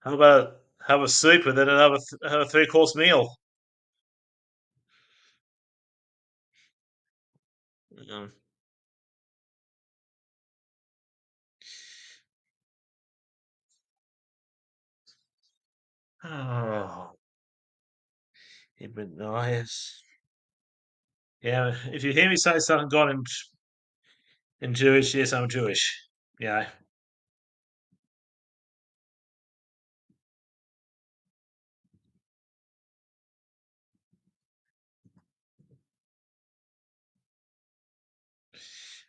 How about have a soup and then have a 3 course meal? Um, oh, it'd be nice. Yeah, if you hear me say something God in Jewish, yes, I'm Jewish. Yeah,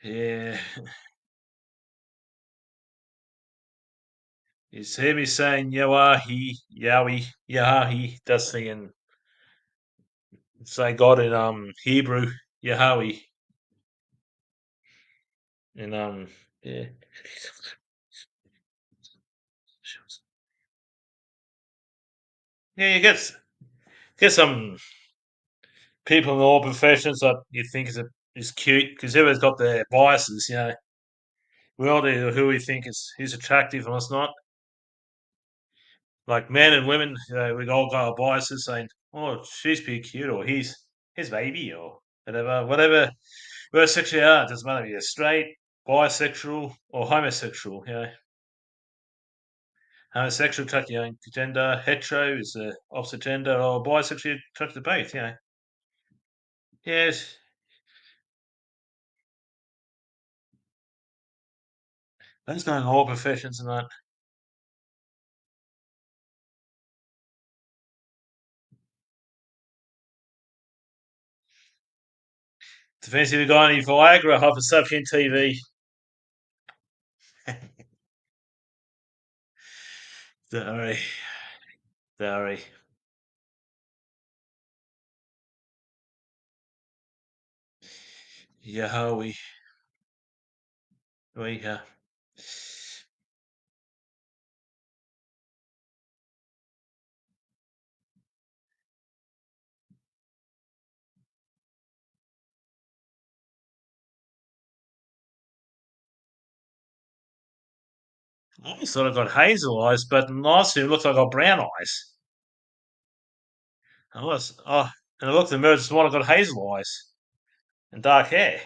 yeah. You hear me saying Yawahi, Yowie, Yahahi. That's the in say God in Hebrew, Yahweh. And yeah. Yeah, you get some people in all professions that you think is cute because everyone's got their biases. You know, we all do who we think is attractive and what's not. Like men and women, we all got our biases saying, "Oh, she's pretty cute," or "He's his baby," or whatever sexual you are. It doesn't matter if you're straight, bisexual, or homosexual. You know, Homosexual attracted to the gender, hetero is the opposite gender, or bisexual attracted to both. Yes. That's going all professions and that. Depends if you got any Viagra, Hypersapien TV. Sorry. Sorry. Yeah, we I thought I got hazel eyes, but last year it looked like I got brown eyes. And I looked in the mirror, just one I got hazel eyes and dark hair.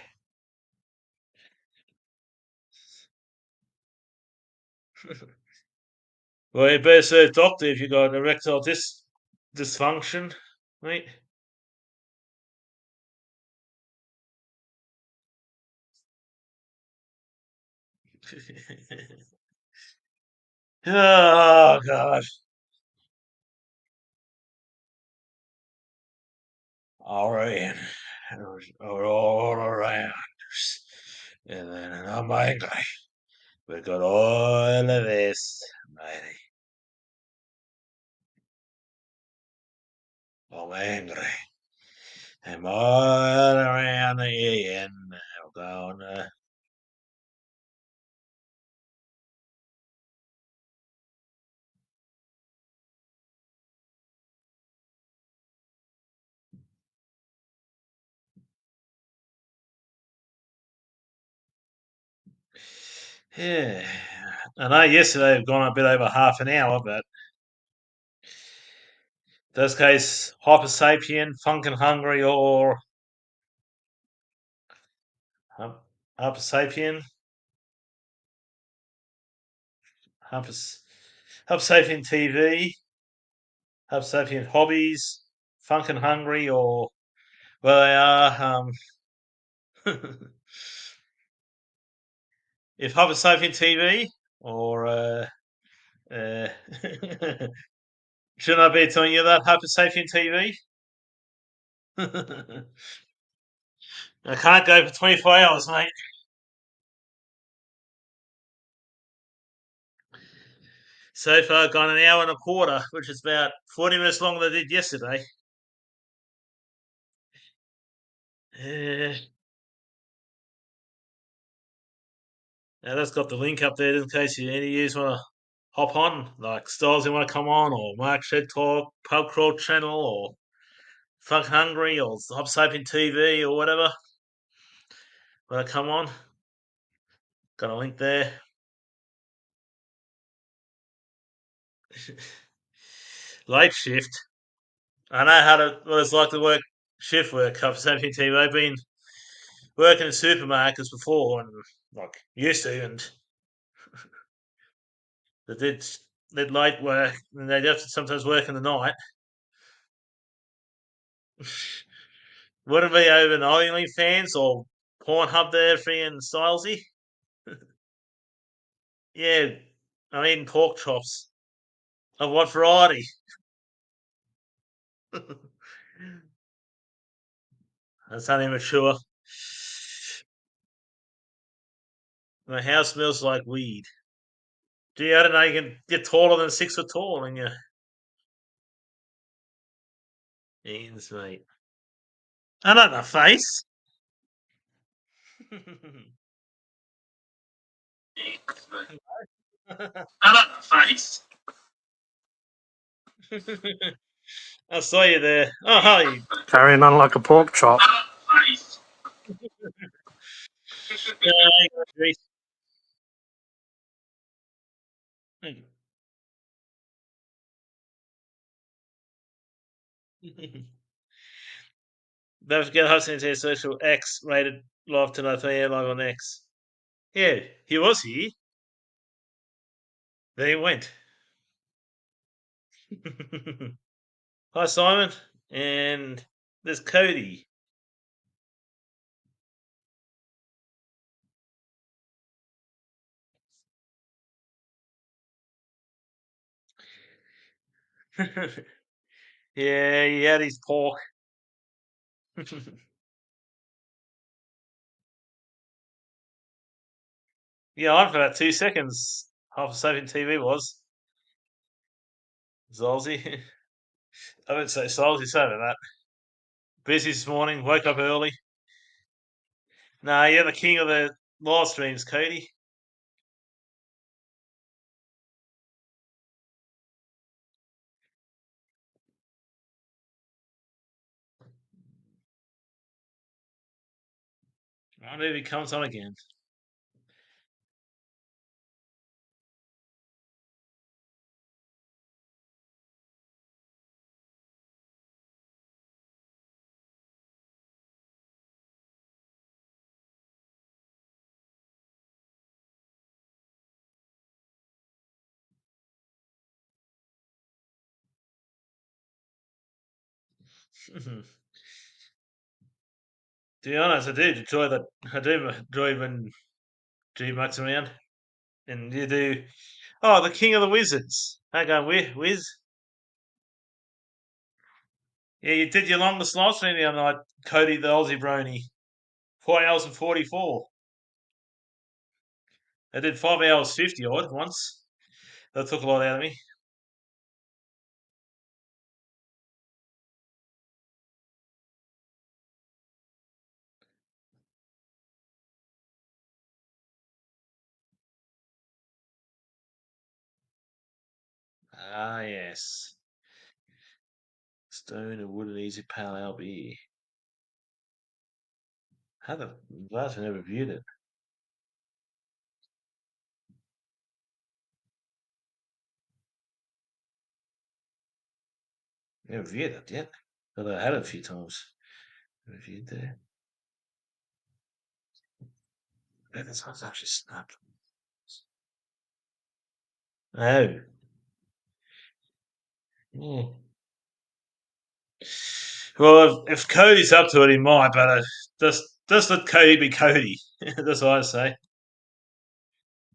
Well, you better see a doctor if you got erectile dysfunction, mate. Oh God! All right, all around, and then I'm angry. We got all of this, matey. I'm angry. I'm all around again. I'm going. Yeah. I know yesterday we've gone a bit over half an hour, but in this case, Hypersapien, Funkin' Hungry, or Hypersapien, Hypers, Hypersapien TV, Hypersapien Hobbies, Funkin' Hungry, or well, they are. If Hypersapien TV, or uh, shouldn't I be telling you that Hypersapien TV? I can't go for 24 hours, mate. So far, gone an hour and a quarter, which is about 40 minutes longer than I did yesterday. Uh, now that's got the link up there in case you any of you want to hop on, like Styles you want to come on, or Mark Shed Talk, Pub Crawl Channel, or Fuck Hungry, or Hop Sapien TV, or whatever. Want to come on? Got a link there. Late shift. I know what it's like to work shift work, Hop Sapien TV. I've been working in supermarkets before and like used to, and they did late work, and they'd have to sometimes work in the night. Wouldn't be over an OnlyFans or Pornhub there, freaking Stylesy. Yeah, I'm eating pork chops. Of what variety? That's only mature. My house smells like weed. Gee, I don't know. You can get taller than 6 foot tall in your hands, mate. I don't know, face. I don't know, face. I saw you there. Oh, hi. Carrying on like a pork chop. Don't forget hosting their social X rated live tonight for air live on X. Yeah, he was here. Then he went. Hi, Simon. And there's Cody. Yeah, he had his pork. Yeah, on for about 2 seconds. Half a Sapien TV was. Zolzy. I wouldn't say Zolzy, sorry about that. Busy this morning, woke up early. Nah, you're the king of the live streams, Cody. I wonder if he comes on again. To be honest, I do enjoy that. I do enjoy when G mucks around. And you do. Oh, the king of the wizards. How going, Wiz? Yeah, you did your longest live stream the other night, Cody the Aussie Brony. 4 hours and 44. I did 5 hours 50 odd once. That took a lot out of me. Ah, yes. Stone and wood and easy pale ale beer. How the last I never viewed it. Never viewed it yet. But I had it a few times. Reviewed there. Yeah, this one's actually snapped. Oh. Yeah. Well, if Cody's up to it, he might, but just let Cody be Cody. That's what I say.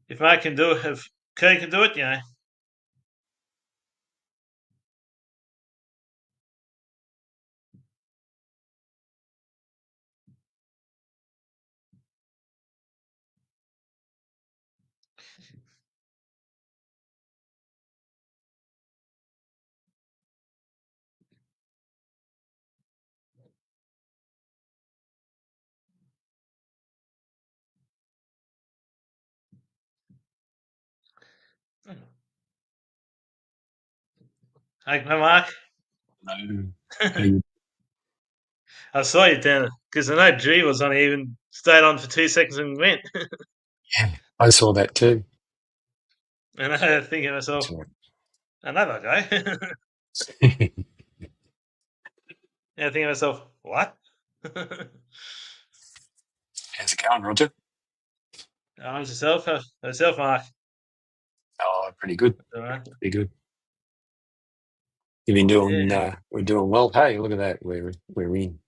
If Mark can do it, if Cody can do it, you know. Hey, Mark. Hello. How you? I saw you down because I know G was on. He even stayed on for 2 seconds and went. Yeah, I saw that too. And I think to myself, Saw another guy. And it. I think to myself, what? How's it going, Roger? How's yourself, Mark? Oh, pretty good. All right. Pretty good. You've been doing. Yeah, We're doing well. Hey, look at that. We're in.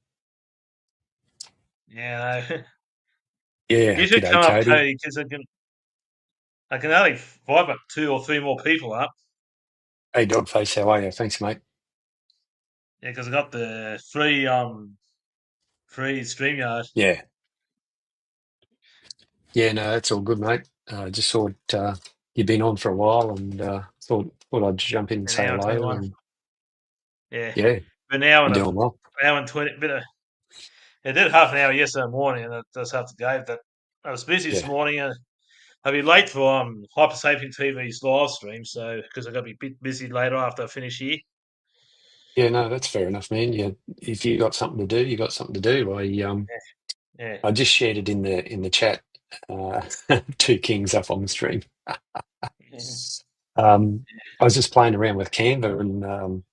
yeah. No. Yeah. You should G'day, come up, Cody. Cody, because I can only invite up 2 or 3 more people up. Hey, Dogface. How are you? Thanks, mate. Yeah, because I got the free StreamYard. Yeah. Yeah. No, that's all good, mate. Just thought you've been on for a while, and thought I'd jump in and An say hour and hello. 21. And Yeah, yeah, but now you're and a doing well. hour and 20. I did half an hour yesterday morning, and I just have to go. But I was busy this Yeah. morning. I'll be late for Hyper Sapien TV's live stream, so because I got to be a bit busy later after I finish here. Yeah. No, that's fair enough, man. Yeah. If you got something to do, you got something to do. Yeah, I just shared it in the chat. Uh, two kings up on the stream. yeah, I was just playing around with Canva, and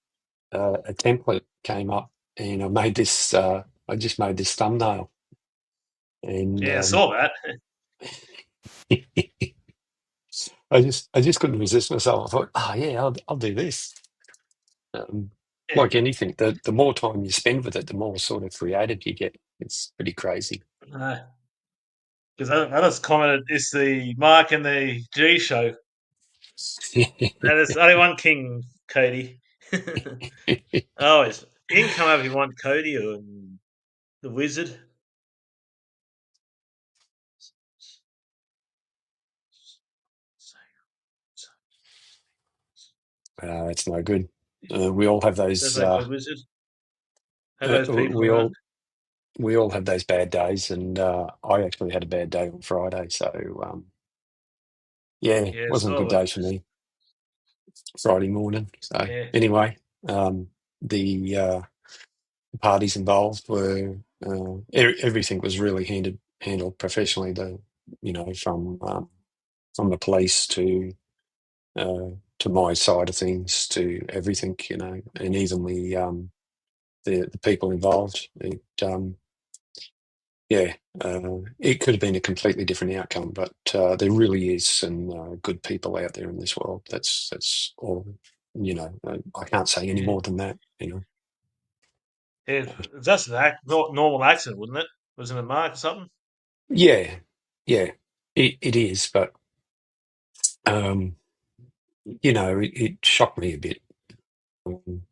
a template came up, and I made this. I just made this thumbnail, and yeah. I saw that. I just couldn't resist myself. I thought, oh yeah, I'll do this. Um, Yeah, like anything, the more time you spend with it, the more sort of creative you get. It's pretty crazy. because I just commented it's the Mark and the G show. And there's only one king, Cody. Always. You can come over if you want, Cody or the wizard. It's no good. We all have That's those. like the wizard. Have those people We on it. all have those bad days, and I actually had a bad day on Friday. So yeah, Yeah, wasn't a good so day for me Friday morning. So yeah, anyway, the parties involved were everything was really handled professionally. From the police uh, to my side of things to everything, and even the people involved. Yeah, it could have been a completely different outcome, but there really is some good people out there in this world. That's all. I can't say any yeah. more than that. It's just an normal accident, wouldn't it? Wasn't it Mark or something? Yeah, yeah, it is, but um, it shocked me a bit. Um,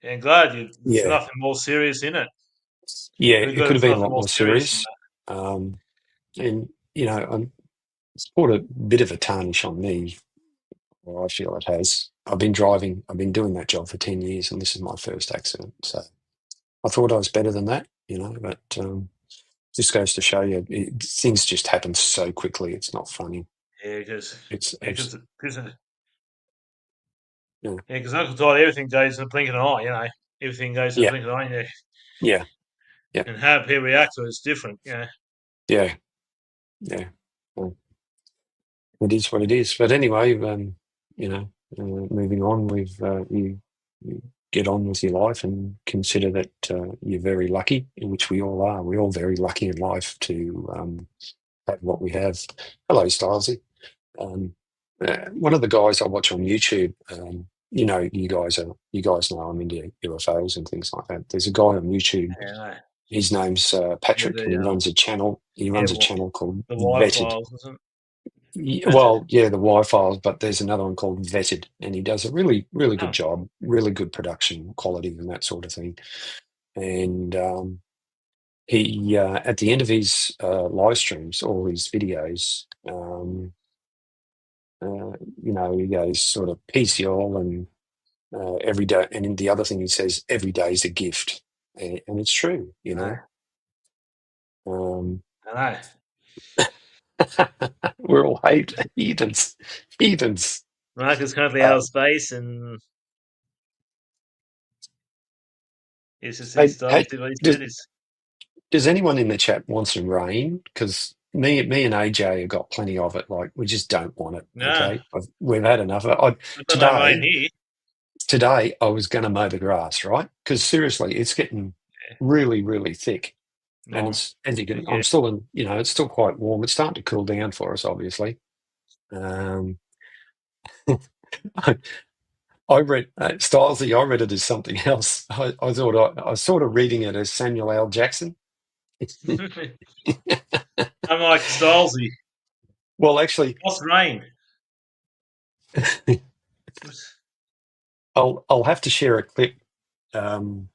Yeah, I'm glad there's yeah, nothing more serious in it. yeah, We're it good. could have There's been a nothing lot more more serious than serious. Um, and it's put a bit of a tarnish on me. Or I feel it has. I've been doing that job for 10 years, and this is my first accident. So I thought I was better than that, but just goes to show you, things just happen so quickly. It's not funny. that. Yeah, because It's, yeah, it's yeah, Uncle told everything goes in a blink of an eye. Everything goes in a yeah, blink of an eye. Yeah. yeah, yeah, And how people react to it is different. Yeah. yeah, yeah. Well, it is what it is. But anyway, moving on, you get on with your life and consider that you're very lucky, which we all are. We're all very lucky in life to have what we have. Hello, Stylesy. Um, One of the guys I watch on YouTube, you guys know I'm into UFOs and things like that. There's a guy on YouTube. Yeah. His name's With Patrick, and the he yeah, runs a channel called the Y Vetted. files, isn't it? Well, yeah, the Y-Files, but there's another one called Vetted, and he does a really, really good Oh, job, really good production quality and that sort of thing. And he, at the end of his live streams, all his videos, he goes sort of peace, y'all, and every day. And then the other thing he says, every day is a gift, and it's true. I Um, know. we're all heathens, heathens. Mark is currently out Uh, of space, and he hey, started hey, to what he does, said is does anyone in the chat want some rain? Because me and AJ have got plenty of it. Like we just don't want it. no. Okay, we've had enough of it. I've got no rain Today, here. today I was going to mow the grass, right? Because seriously, it's getting really, really thick, and No. it's as you can. Yeah. I'm still in. It's still quite warm. It's starting to cool down for us, obviously. Um, I, I read Stylesy. I read it as something else. I thought I was sort of reading it as Samuel L. Jackson. I'm like Stolzy. Well, actually, What's rain? I'll have to share a clip um,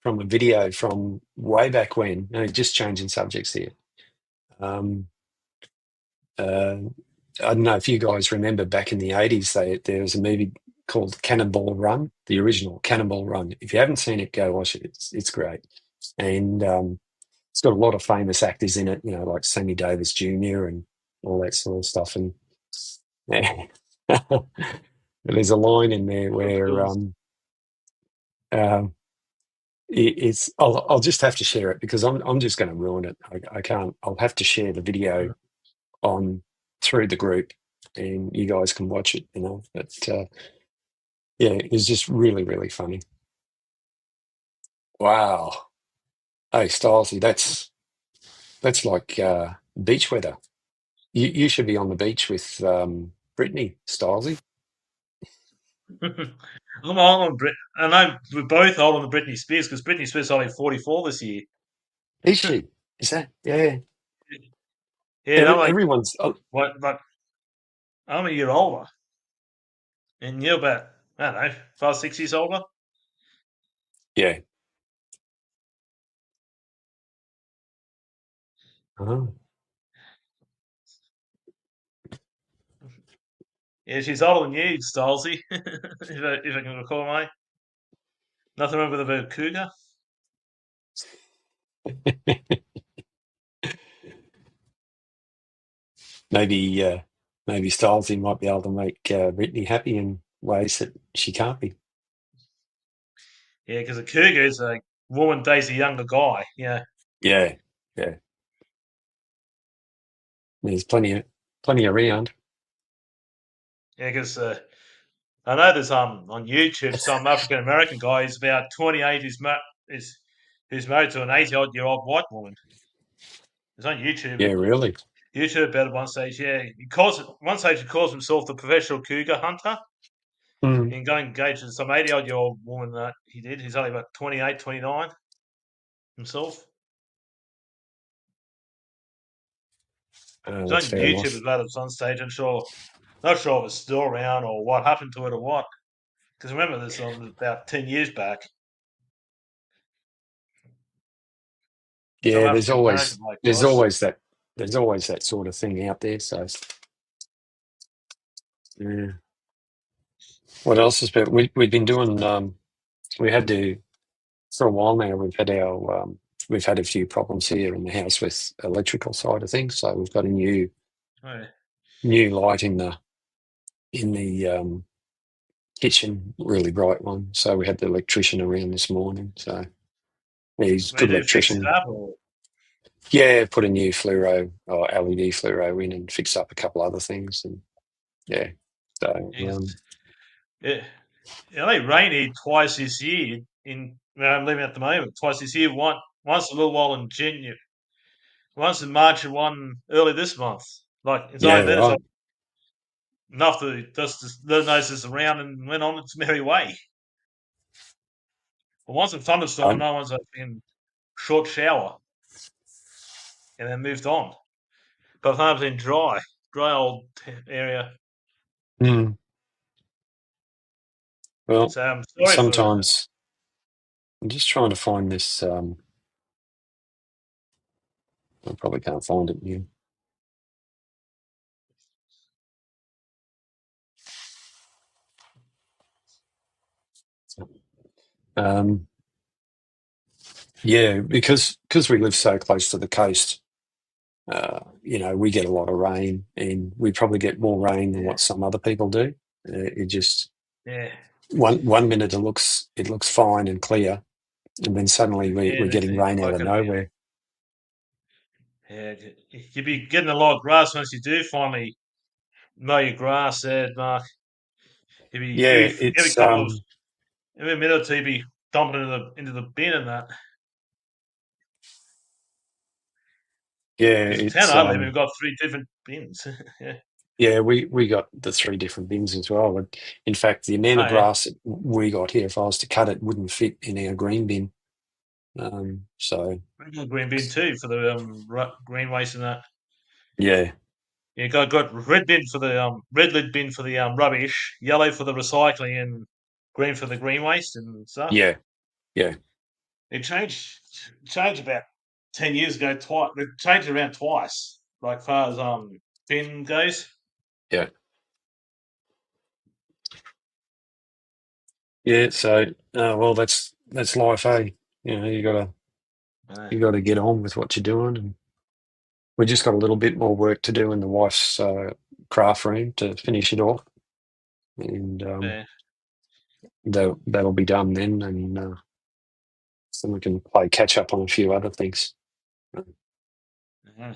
from a video from way back when. Just changing subjects here. Um, uh, I don't know if you guys remember back in the 80s, there was a movie called Cannonball Run, the original Cannonball Run. If you haven't seen it, go watch it. It's great. And it's got a lot of famous actors in it, like Sammy Davis Jr. and all that sort of stuff. And yeah. There's a line in there Cool, where cool. um, it's I'll just have to share it because I'm just going to ruin it. I can't. I'll have to share the video on through the group, and you guys can watch it. But yeah, it was just really really funny. Wow. Hey, Stylesy, that's like beach weather. You should be on the beach with Brittany, Stylesy. I'm old on Brit. I know we're both old on the Britney Spears because Britney Spears is only 44 this year. Is she? Is that? Yeah. Yeah, and I'm like, Everyone's. Oh, what? Like, I'm a year older, and you're about, I don't know, 5, 6 years older. yeah. Oh, Yeah, she's older than you, Stolzy, if I can recall, mate. Nothing wrong with a bit of cougar. maybe. Maybe Stylesy might be able to make Brittany happy in ways that she can't be. Yeah, because a cougar is a woman dates a younger guy. Yeah, Yeah. Yeah. There's plenty around. yeah, because I know there's on YouTube some African American guy who's about 28 is who's married to an 80-odd-year-old white woman. It's on YouTube. Yeah. Really. YouTube about at one stage. Yeah, he calls it one stage. He calls himself the professional cougar hunter. Mm. He got engaged with some 80-odd-year-old woman that he did. He's only about 28, 29 himself. It's That's on fair YouTube enough. about at some stage. Not sure if it's still around or what happened to it or what. Because remember, this was about 10 years back. Some Yeah. African American like There's guys. always that there's always that sort of thing out there. So yeah. What else has been? We've been doing. We had to for a while now. We've had a few problems here in the house with electrical side of things. So we've got a Oh, yeah. new light in the kitchen, really bright one. So we had the electrician around this morning. So he's a They good do fix it electrician. up, or Yeah, put a new fluoro or LED fluoro in and fix up a couple other things. And yeah, so yeah, yeah. It only rained here twice this year in where I'm living at the moment. Twice this year. Once a little while in January, once in March, and one early this month. Like it's yeah, only then it's right. like enough to just let notice around and went on its merry way. But once a thunderstorm, Um, no one's in short shower and then moved on. But times in dry old area. mm, well, So I'm sorry for sometimes I'm just trying to find this. I probably can't find it new. Um, yeah, because we live so close to the coast, we get a lot of rain, and we probably get more rain than yeah, what some other people do. It just yeah, one minute it looks fine and clear, and then suddenly yeah. we're That's getting it. rain out Like of nowhere. yeah, you'd be getting a lot of grass once you do finally mow your grass there, Mark. You'd be Yeah, every it's couple of every minute or two, you'd be dumping into the bin and that. yeah, Because the town it's I live in, we've got three different bins. Yeah. yeah, we got the three different bins as well. And in fact, the amount Oh of yeah. grass that we got here, if I was to cut it, wouldn't fit in our green bin. So We've got a green bin too for the green waste and that. yeah, Yeah, got red bin for the red lid bin for the rubbish, yellow for the recycling, and green for the green waste and stuff. yeah, yeah, It changed about 10 years ago. Twice it changed around twice, like far as bin goes. yeah, yeah. So well, that's life, eh? You gotta Uh, you gotta get on with what you're doing, and we just got a little bit more work to do in the wife's craft room to finish it off, and yeah, that'll be done then, and then we can play catch up on a few other things. yeah.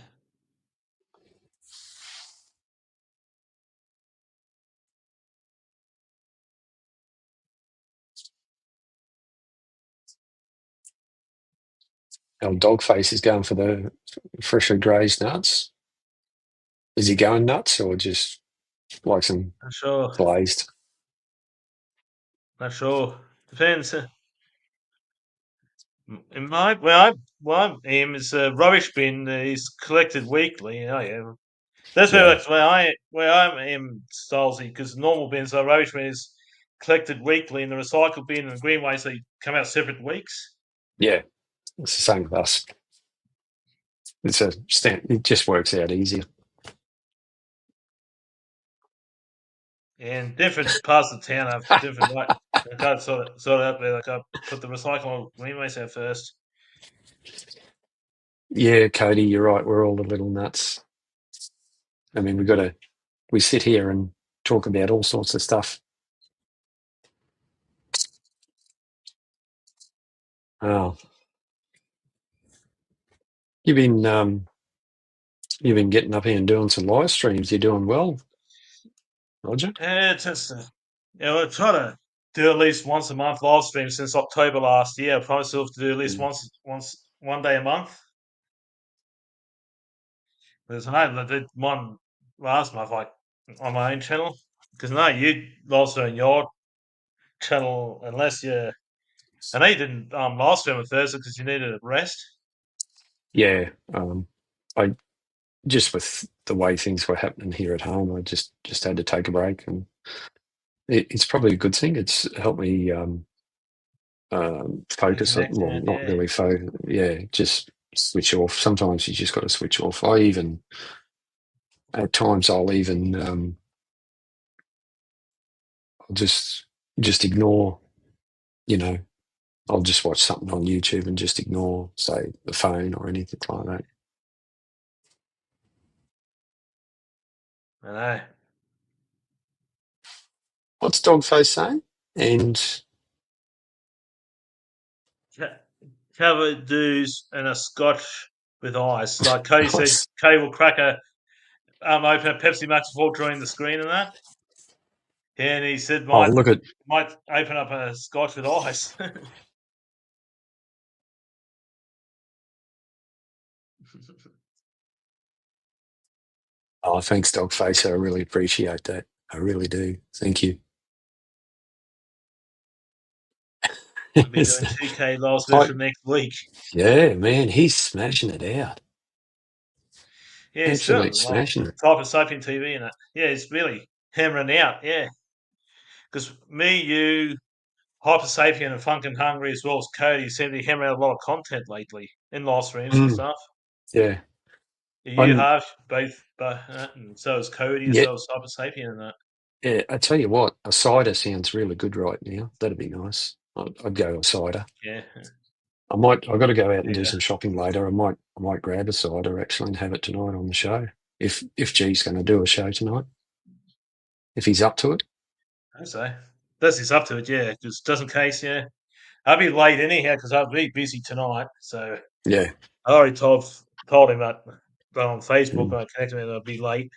Our dog face is going for the freshly grazed nuts. Is he going nuts or just like some I'm sure. glazed? Not sure. Depends. In my where I am is a rubbish bin is collected weekly. Oh yeah, that's where Yeah, like, where I am Stylesy because normal bins are rubbish bin is collected weekly, and the recycle bin and the green waste they come out separate weeks. yeah. It's the same with us. It's a it just works out easier. And different parts of the town have different like I can't sort it out there. Like I put the recycle green waste out first. Yeah, Cody, you're right. We're all a little nuts. I mean, we sit here and talk about all sorts of stuff. Oh, you've been you've been getting up here and doing some live streams. You're doing well, Roger. It's just I try to do at least once a month live stream since October last year. I promised myself to do at least Mm. one day a month. Because I know I did one last month, like on my own channel. Because no, you also on your channel, unless you. I know you didn't last stream on Thursday because you needed a rest. Yeah, I just with the way things were happening here at home, I just had to take a break, and it's probably a good thing. It's helped me focus. Reconnect Well, and not yeah, really focus. Yeah, just switch off. Sometimes you just got to switch off. I even at times I'll even I'll just ignore. You know, I'll just watch something on YouTube and just ignore, say, the phone or anything like that. I know. What's Dogface saying? And Cover dues and a scotch with ice. Like Cody said, nice. Cody will crack open a Pepsi Max before drawing the screen and that. Yeah, and he said Oh, might look at. might open up a scotch with ice. Oh, thanks, Dogface. I really appreciate that. I really do. Thank you. I'll be doing 2K last I, version next week. yeah, man, he's smashing it out. Yeah, he's Absolutely doing like smashing it. type of Sapien TV and that. Yeah, he's really hammering out. Yeah, because me, you, Hyper Sapien, and Funkin' Hungry as well as Cody seem to be hammering out a lot of content lately in live streams and Mm, stuff. yeah. You I'm, have both, and so is Cody, and yeah, so is Hyper Sapien and that. yeah. I tell you what, a cider sounds really good right now. That'd be nice. I'd go a cider. Yeah, I've got to go out and do yeah. some shopping later. I might grab a cider actually and have it tonight on the show. If G's going to do a show tonight, if he's up to it. I say that's just up to it. Yeah, just in case. Yeah, I'll be late anyhow because I'll be busy tonight. So Yeah. I already told him that on Facebook. Mm. I connected with him. I'll be late.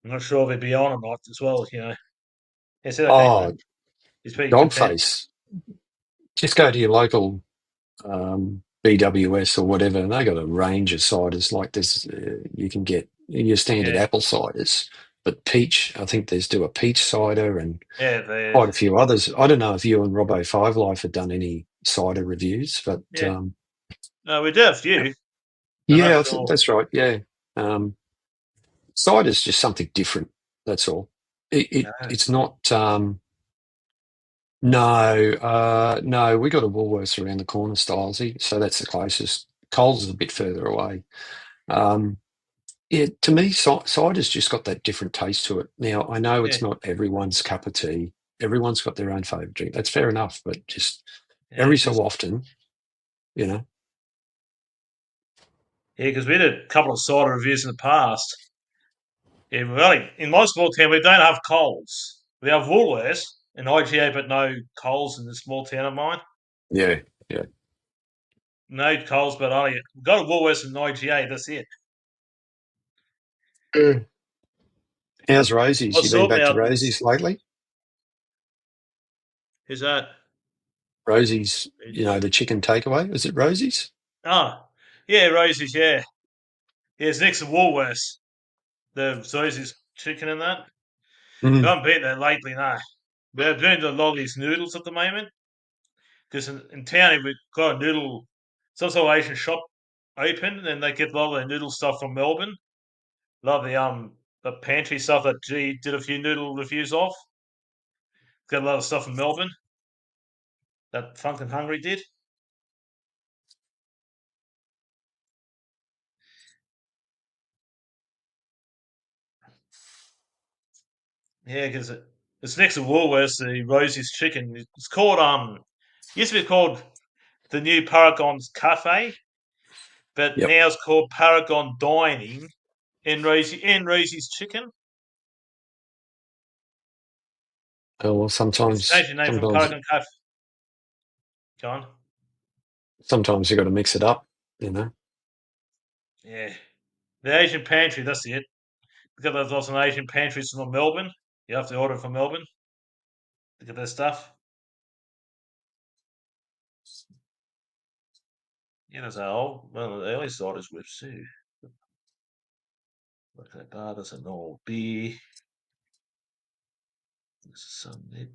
I'm not sure if he'd be on or not as well. He said okay, but Oh, he's pretty content. Dogface. Just go to your local BWS or whatever, and they got a range of ciders like this. You can get your standard Yeah, apple ciders, but peach. I think there's do a peach cider and yeah, quite a few others. I don't know if you and Robbo Five Life have done any cider reviews, but yeah. No, we do have a few. I'm not yeah, I think sure. that's right. Yeah, cider's just something different. That's all. No, It's not. No, no, we got a Woolworths around the corner, Stylesy, so that's the closest. Coles is a bit further away. Um, yeah, to me, cider's just got that different taste to it. Now, I know yeah, it's not everyone's cup of tea. Everyone's got their own favourite drink. That's fair enough, but just yeah, every so often, you know. because we did a couple of cider reviews in the past. Yeah, really, in my small town, we don't have Coles. We have Woolworths and IGA, but no Coles in the small town of mine. Yeah, yeah. No Coles, but only go to Woolworths and IGA. That's it. Mm. How's Rosie's? You What's been up back to now? Rosie's lately? Who's that? Rosie's, the chicken takeaway. Is it Rosie's? Ah, yeah, Rosie's. Yeah, yeah. It's next to Woolworths. The Rosie's chicken and that. I Mm. haven't been there lately, no. they're doing a lot of these noodles at the moment because in town we've got a noodle, some sort of Asian shop open, and they get a lot of their noodle stuff from Melbourne. A lot of the pantry stuff that G did a few noodle reviews of. Got a lot of stuff from Melbourne that Funk and Hungry did. Yeah, because it's next to Woolworths, the Rosie's Chicken. It's called used to be called the new Paragon's Cafe, but Yep. now it's called Paragon Dining in Rosie's Chicken. Well, It's changed the name from sometimes, Paragon Cafe. Go on. sometimes you got to mix it up. You know. Yeah, the Asian Pantry. That's it. Because there's also an Asian Pantry from Melbourne. You have to order from Melbourne to get their stuff. Yeah, there's an old. Well, the early starters with too. Look at that. There's an old beer. This is something.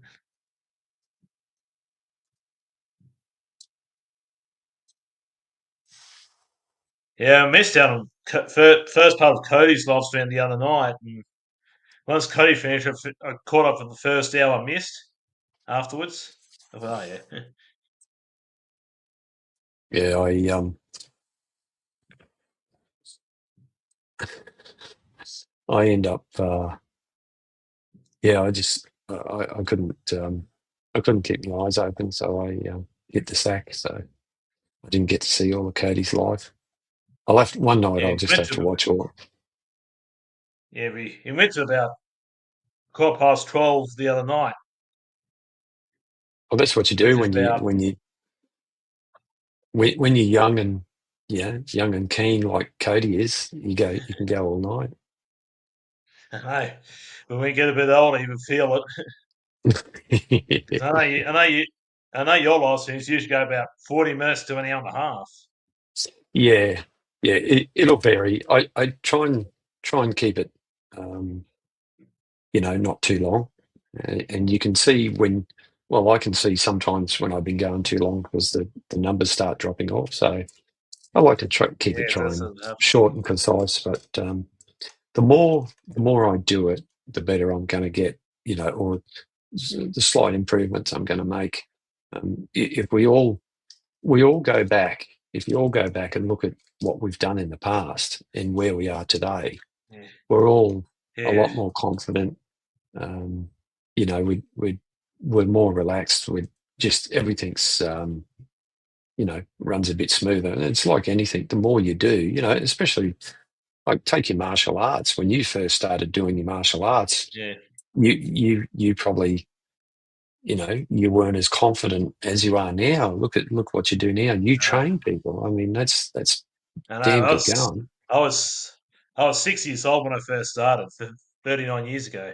Yeah, I missed out on first part of Cody's live stream the other night. And once Cody finished, I caught up with the first hour I missed afterwards. I thought, oh, yeah. Yeah, I end up. Yeah, I couldn't keep my eyes open, so I hit the sack. So I didn't get to see all of Cody's live. I'll have one night. Yeah, I'll just have to watch all. he went to about 12:15 the other night. Well, that's what you do Which is about, when you're young and young and keen like Cody is. You can go all night. I know, when we get a bit older, you can feel it. Because I know your live streams usually go about 40 minutes to an hour and a half. Yeah, yeah. It'll vary. I try and keep it, um, not too long. And you can see when. Well, I can see sometimes when I've been going too long because the numbers start dropping off. So I like to keep it Yeah, that's trying what happens. short and concise. But the more I do it, the better I'm going to get. Or the slight improvements I'm going to make. If we all go back, if you all go back and look at what we've done in the past and where we are today, Yeah, we're all a yeah, lot more confident. Um, we're more relaxed. With just everything's runs a bit smoother. And it's like anything. The more you do, especially like take your martial arts. When you first started doing your martial arts, yeah. you probably you weren't as confident as you are now. Look what you do now. You Uh, train people. I mean, that's I know. damn good going. I was, I was 6 years old when I first started, 39 years ago.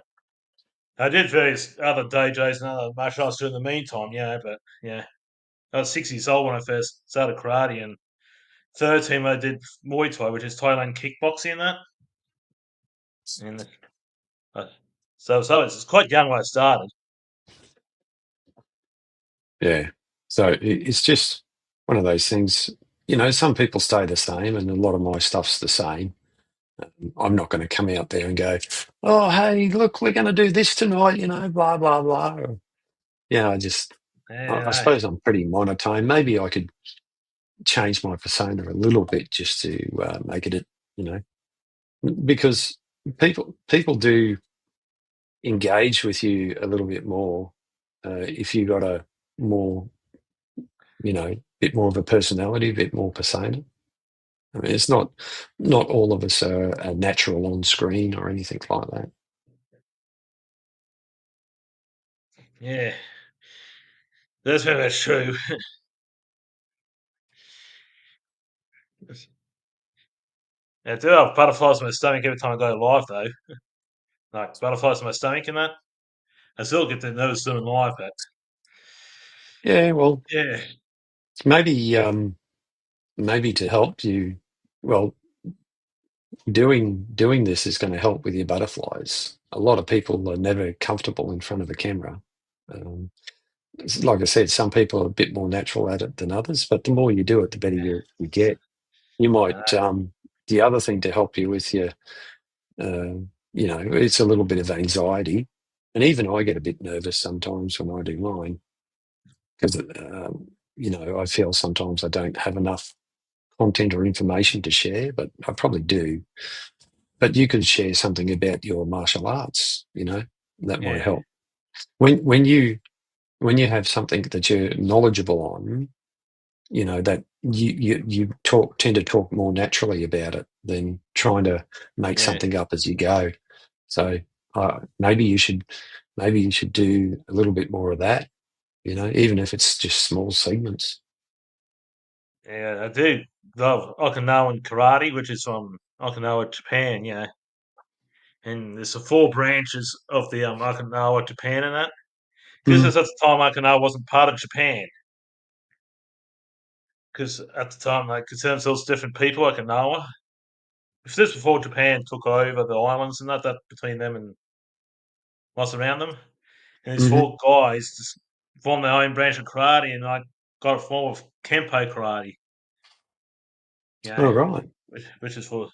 I did various other dojos and other martial arts during the meantime, but yeah. I was 6 years old when I first started karate, and 13 I did Muay Thai, which is Thailand kickboxing and that. And uh, so it's quite young when I started. Yeah. So it's just one of those things. Some people stay the same, and a lot of my stuff's the same. I'm not going to come out there and go, "Oh, hey, look, we're going to do this tonight," blah blah blah. I just, I Yeah, suppose I'm pretty monotone. Maybe I could change my persona a little bit just to make it, you know, because people do engage with you a little bit more if you got a more, bit more of a personality, a bit more persona. I mean, it's not all of us are natural on screen or anything like that. yeah, that's true. Yeah, I do have butterflies in my stomach every time I go live, though. Like butterflies in my stomach and that. I still get to notice them in live, but Yeah, well, yeah, maybe maybe to help you, well, doing this is going to help with your butterflies. A lot of people are never comfortable in front of a camera, Like I said, some people are a bit more natural at it than others, but the more you do it, the better you get. You might, the other thing to help you with your, it's a little bit of anxiety. And even I get a bit nervous sometimes when I do mine because, I feel sometimes I don't have enough content or information to share, but I probably do. But you could share something about your martial arts, that might yeah, help. When you have something that you're knowledgeable on, that you tend to talk more naturally about it than trying to make yeah, something up as you go. So maybe you should do a little bit more of that, even if it's just small segments. yeah. I do love Okinawan karate, which is from Okinawa, Japan. And there's the four branches of the Okinawa, Japan, in that. Because Mm, at the time Okinawa wasn't part of Japan. Because at the time they considered themselves different people, Okinawa. If this before Japan took over the islands and that between them and what's around them. And these hmm. four guys just formed their own branch of karate, and I got a form of Kempo karate. You All know, right. which is for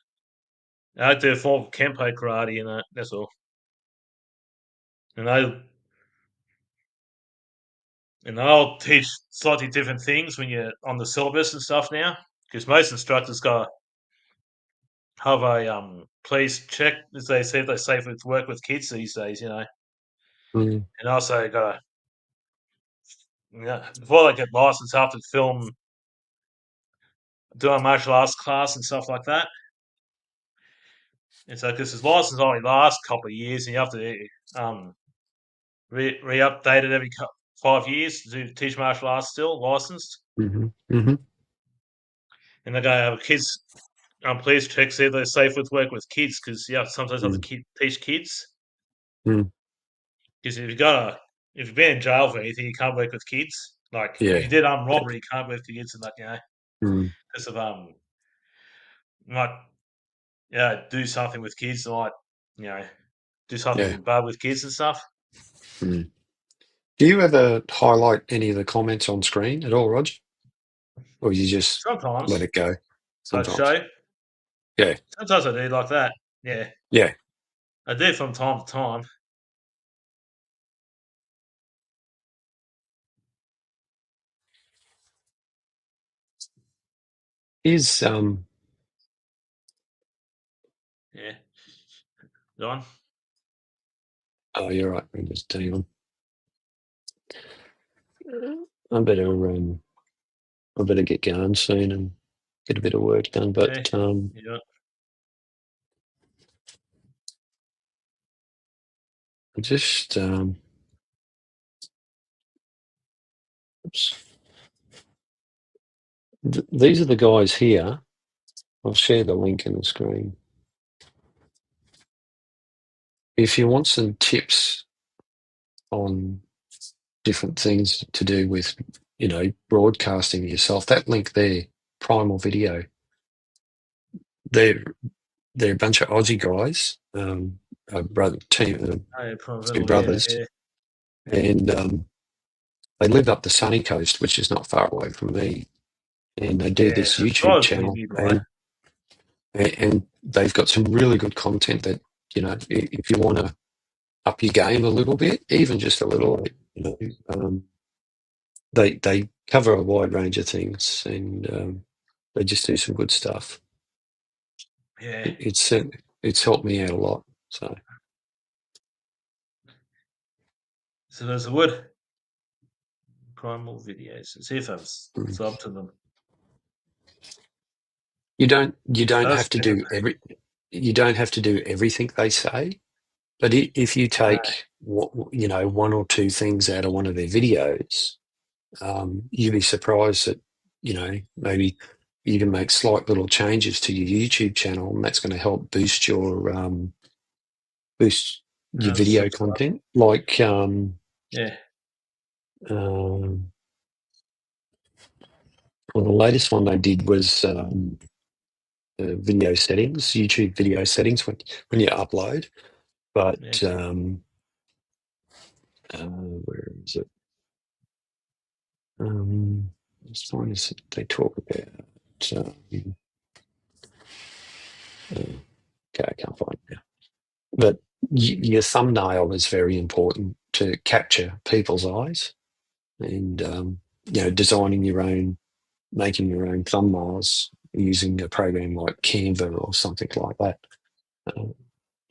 I like to form of Kempo karate, and that's all. And I'll teach slightly different things when you're on the syllabus and stuff now, because most instructors got have a police check, as they say, they safely work with kids these days. Mm, And also got before they get licensed, have to film, do a martial arts class and stuff like that. And so, because his license only lasts a couple of years, and you have to re-update it every 5 years to teach martial arts still licensed. hmm, hmm. And they're going to have a kids police check, see if they're safe with work with kids, because you sometimes have to Mm, teach kids. mm. Because if you've been in jail for anything, you can't work with kids. Like if you Yeah. did armed robbery, you can't work with kids and that, Mm, because of might do something with kids, might you know do yeah. something bad with kids and stuff. Mm. Do you ever highlight any of the comments on screen at all, Roger? Or you just let Sometimes it go I sometimes? show. Yeah. Sometimes I do like that. Yeah, Yeah. I do from time to time. Is Yeah, John. oh, you're right. I'm just telling you. I better get going soon and get a bit of work done. But Yeah, yeah. just oops. These are the guys here. I'll share the link in the screen. If you want some tips on different things to do with, broadcasting yourself, that link there, Primal Video, they're they're a bunch of Aussie guys, a brother team, Oh, yeah, two yeah, brothers, yeah, and they live up the sunny coast, which is not far away from me. And they do yeah. this So YouTube drive me channel, nearby. and they've got some really good content that if you want to up your game a little bit, even just a little, they cover a wide range of things, and they just do some good stuff. Yeah. It's helped me out a lot. So So there's a wood primal videos. See if I've mm. sub to them. you don't That's have to better. do everything they say, but if you No, take one or two things out of one of their videos, you'd be surprised that maybe you can make slight little changes to your YouTube channel, and that's going to help boost your video subscribe. content. Like Yeah, um, well, the latest one they did was video settings, YouTube video settings when you upload. yeah, But Where is it? Just find this. They talk about. Okay, I can't find it now. But your thumbnail is very important to capture people's eyes, and designing your own, making your own thumbnails using a program like Canva or something like that. Uh,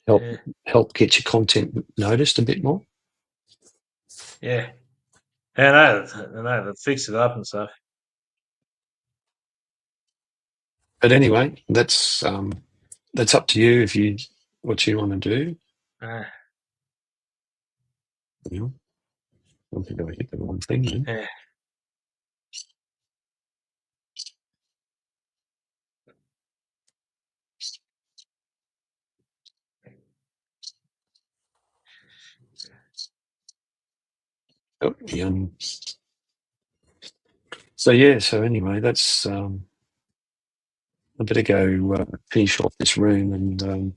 help Yeah, help get your content noticed a bit more. yeah. I know, they fix it up and stuff. But anyway, that's up to you if you what you want to do. Uh, You know, I don't think I hit the wrong thing then. yeah, Oh, so yeah. So anyway, that's I better go finish off this room, and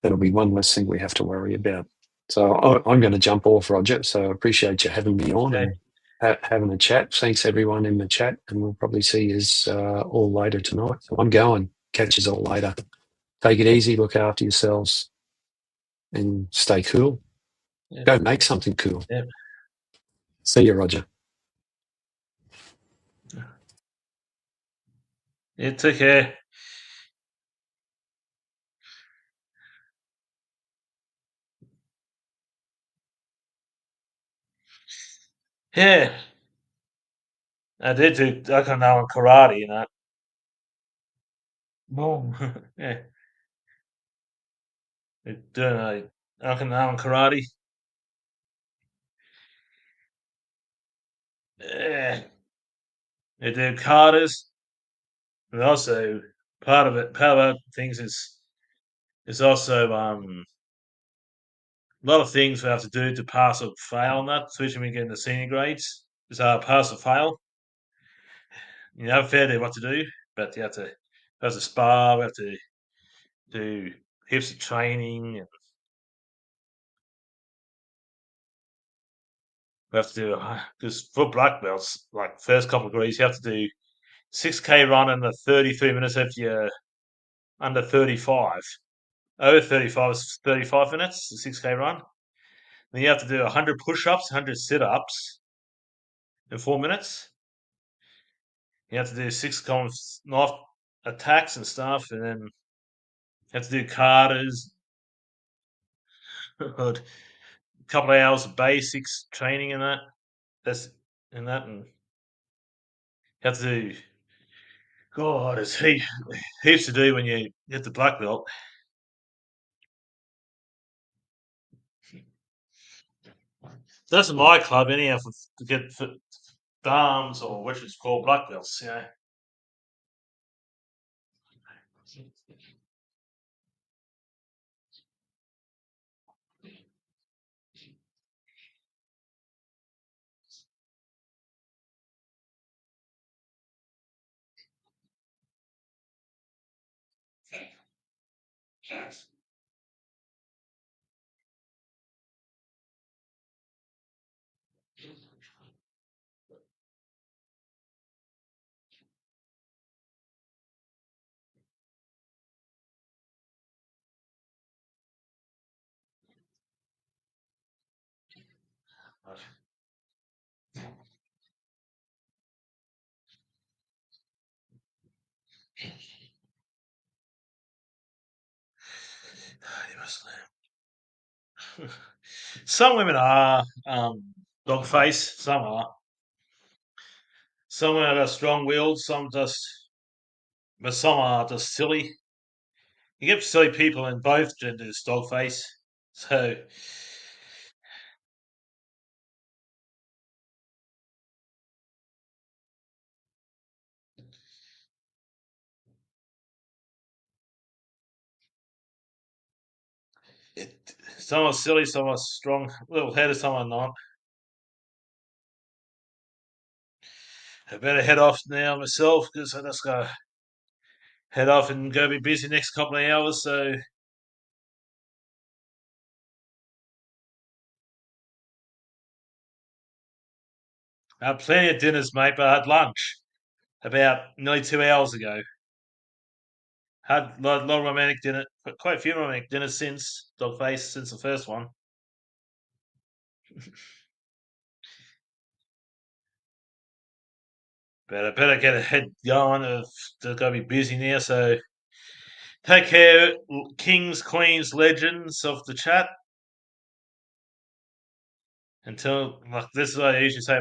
that'll be one less thing we have to worry about. So I'm going to jump off, Roger. So I appreciate you having me on okay. and having a chat. Thanks everyone in the chat, and we'll probably see you all later tonight. So I'm going. Catch you all later. Take it easy. Look after yourselves, and stay cool. Yeah, Go make something cool. yeah, See you, Roger. yeah. Take care. Yeah, I did do. I can know in karate, Boom. Yeah, doing I can know in karate. Yeah, they do katas, and also part of things is also a lot of things we have to do to pass or fail on that, especially when we get into senior grades. Is pass or fail. You have a fair idea what to do, but you have to spar, we have to do heaps of training, and we have to do because for black belts, like first couple of degrees, you have to do 6K run in the 33 minutes if you're under 35. Over 35 is 35 minutes, the 6K run. Then you have to do 100 push-ups, 100 sit-ups in 4 minutes. You have to do six kind of knife attacks and stuff, and then you have to do katas, a couple of hours of basics training and that. That's and that, and you have to do. God, it's heaps to do when you get the black belt. That's my club anyhow to get for dams or which is called black belts. Some women are dog face. Some are. Some women are strong willed. But some are just silly. You get silly people in both genders, dog face. So some are silly, some are strong, little headed, some are not. I better head off now myself because I just gotta head off and go be busy next couple of hours. So I had plenty of dinners, mate, but I had lunch about nearly 2 hours ago. Had a lot of romantic dinner, quite a few romantic dinners since Dogface, since the first one. But I better get ahead going. They're going to be busy now, so take care, kings, queens, legends of the chat. Until, like, this is what I usually say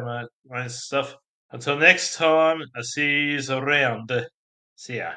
my stuff. Until next time, I see you around. See ya.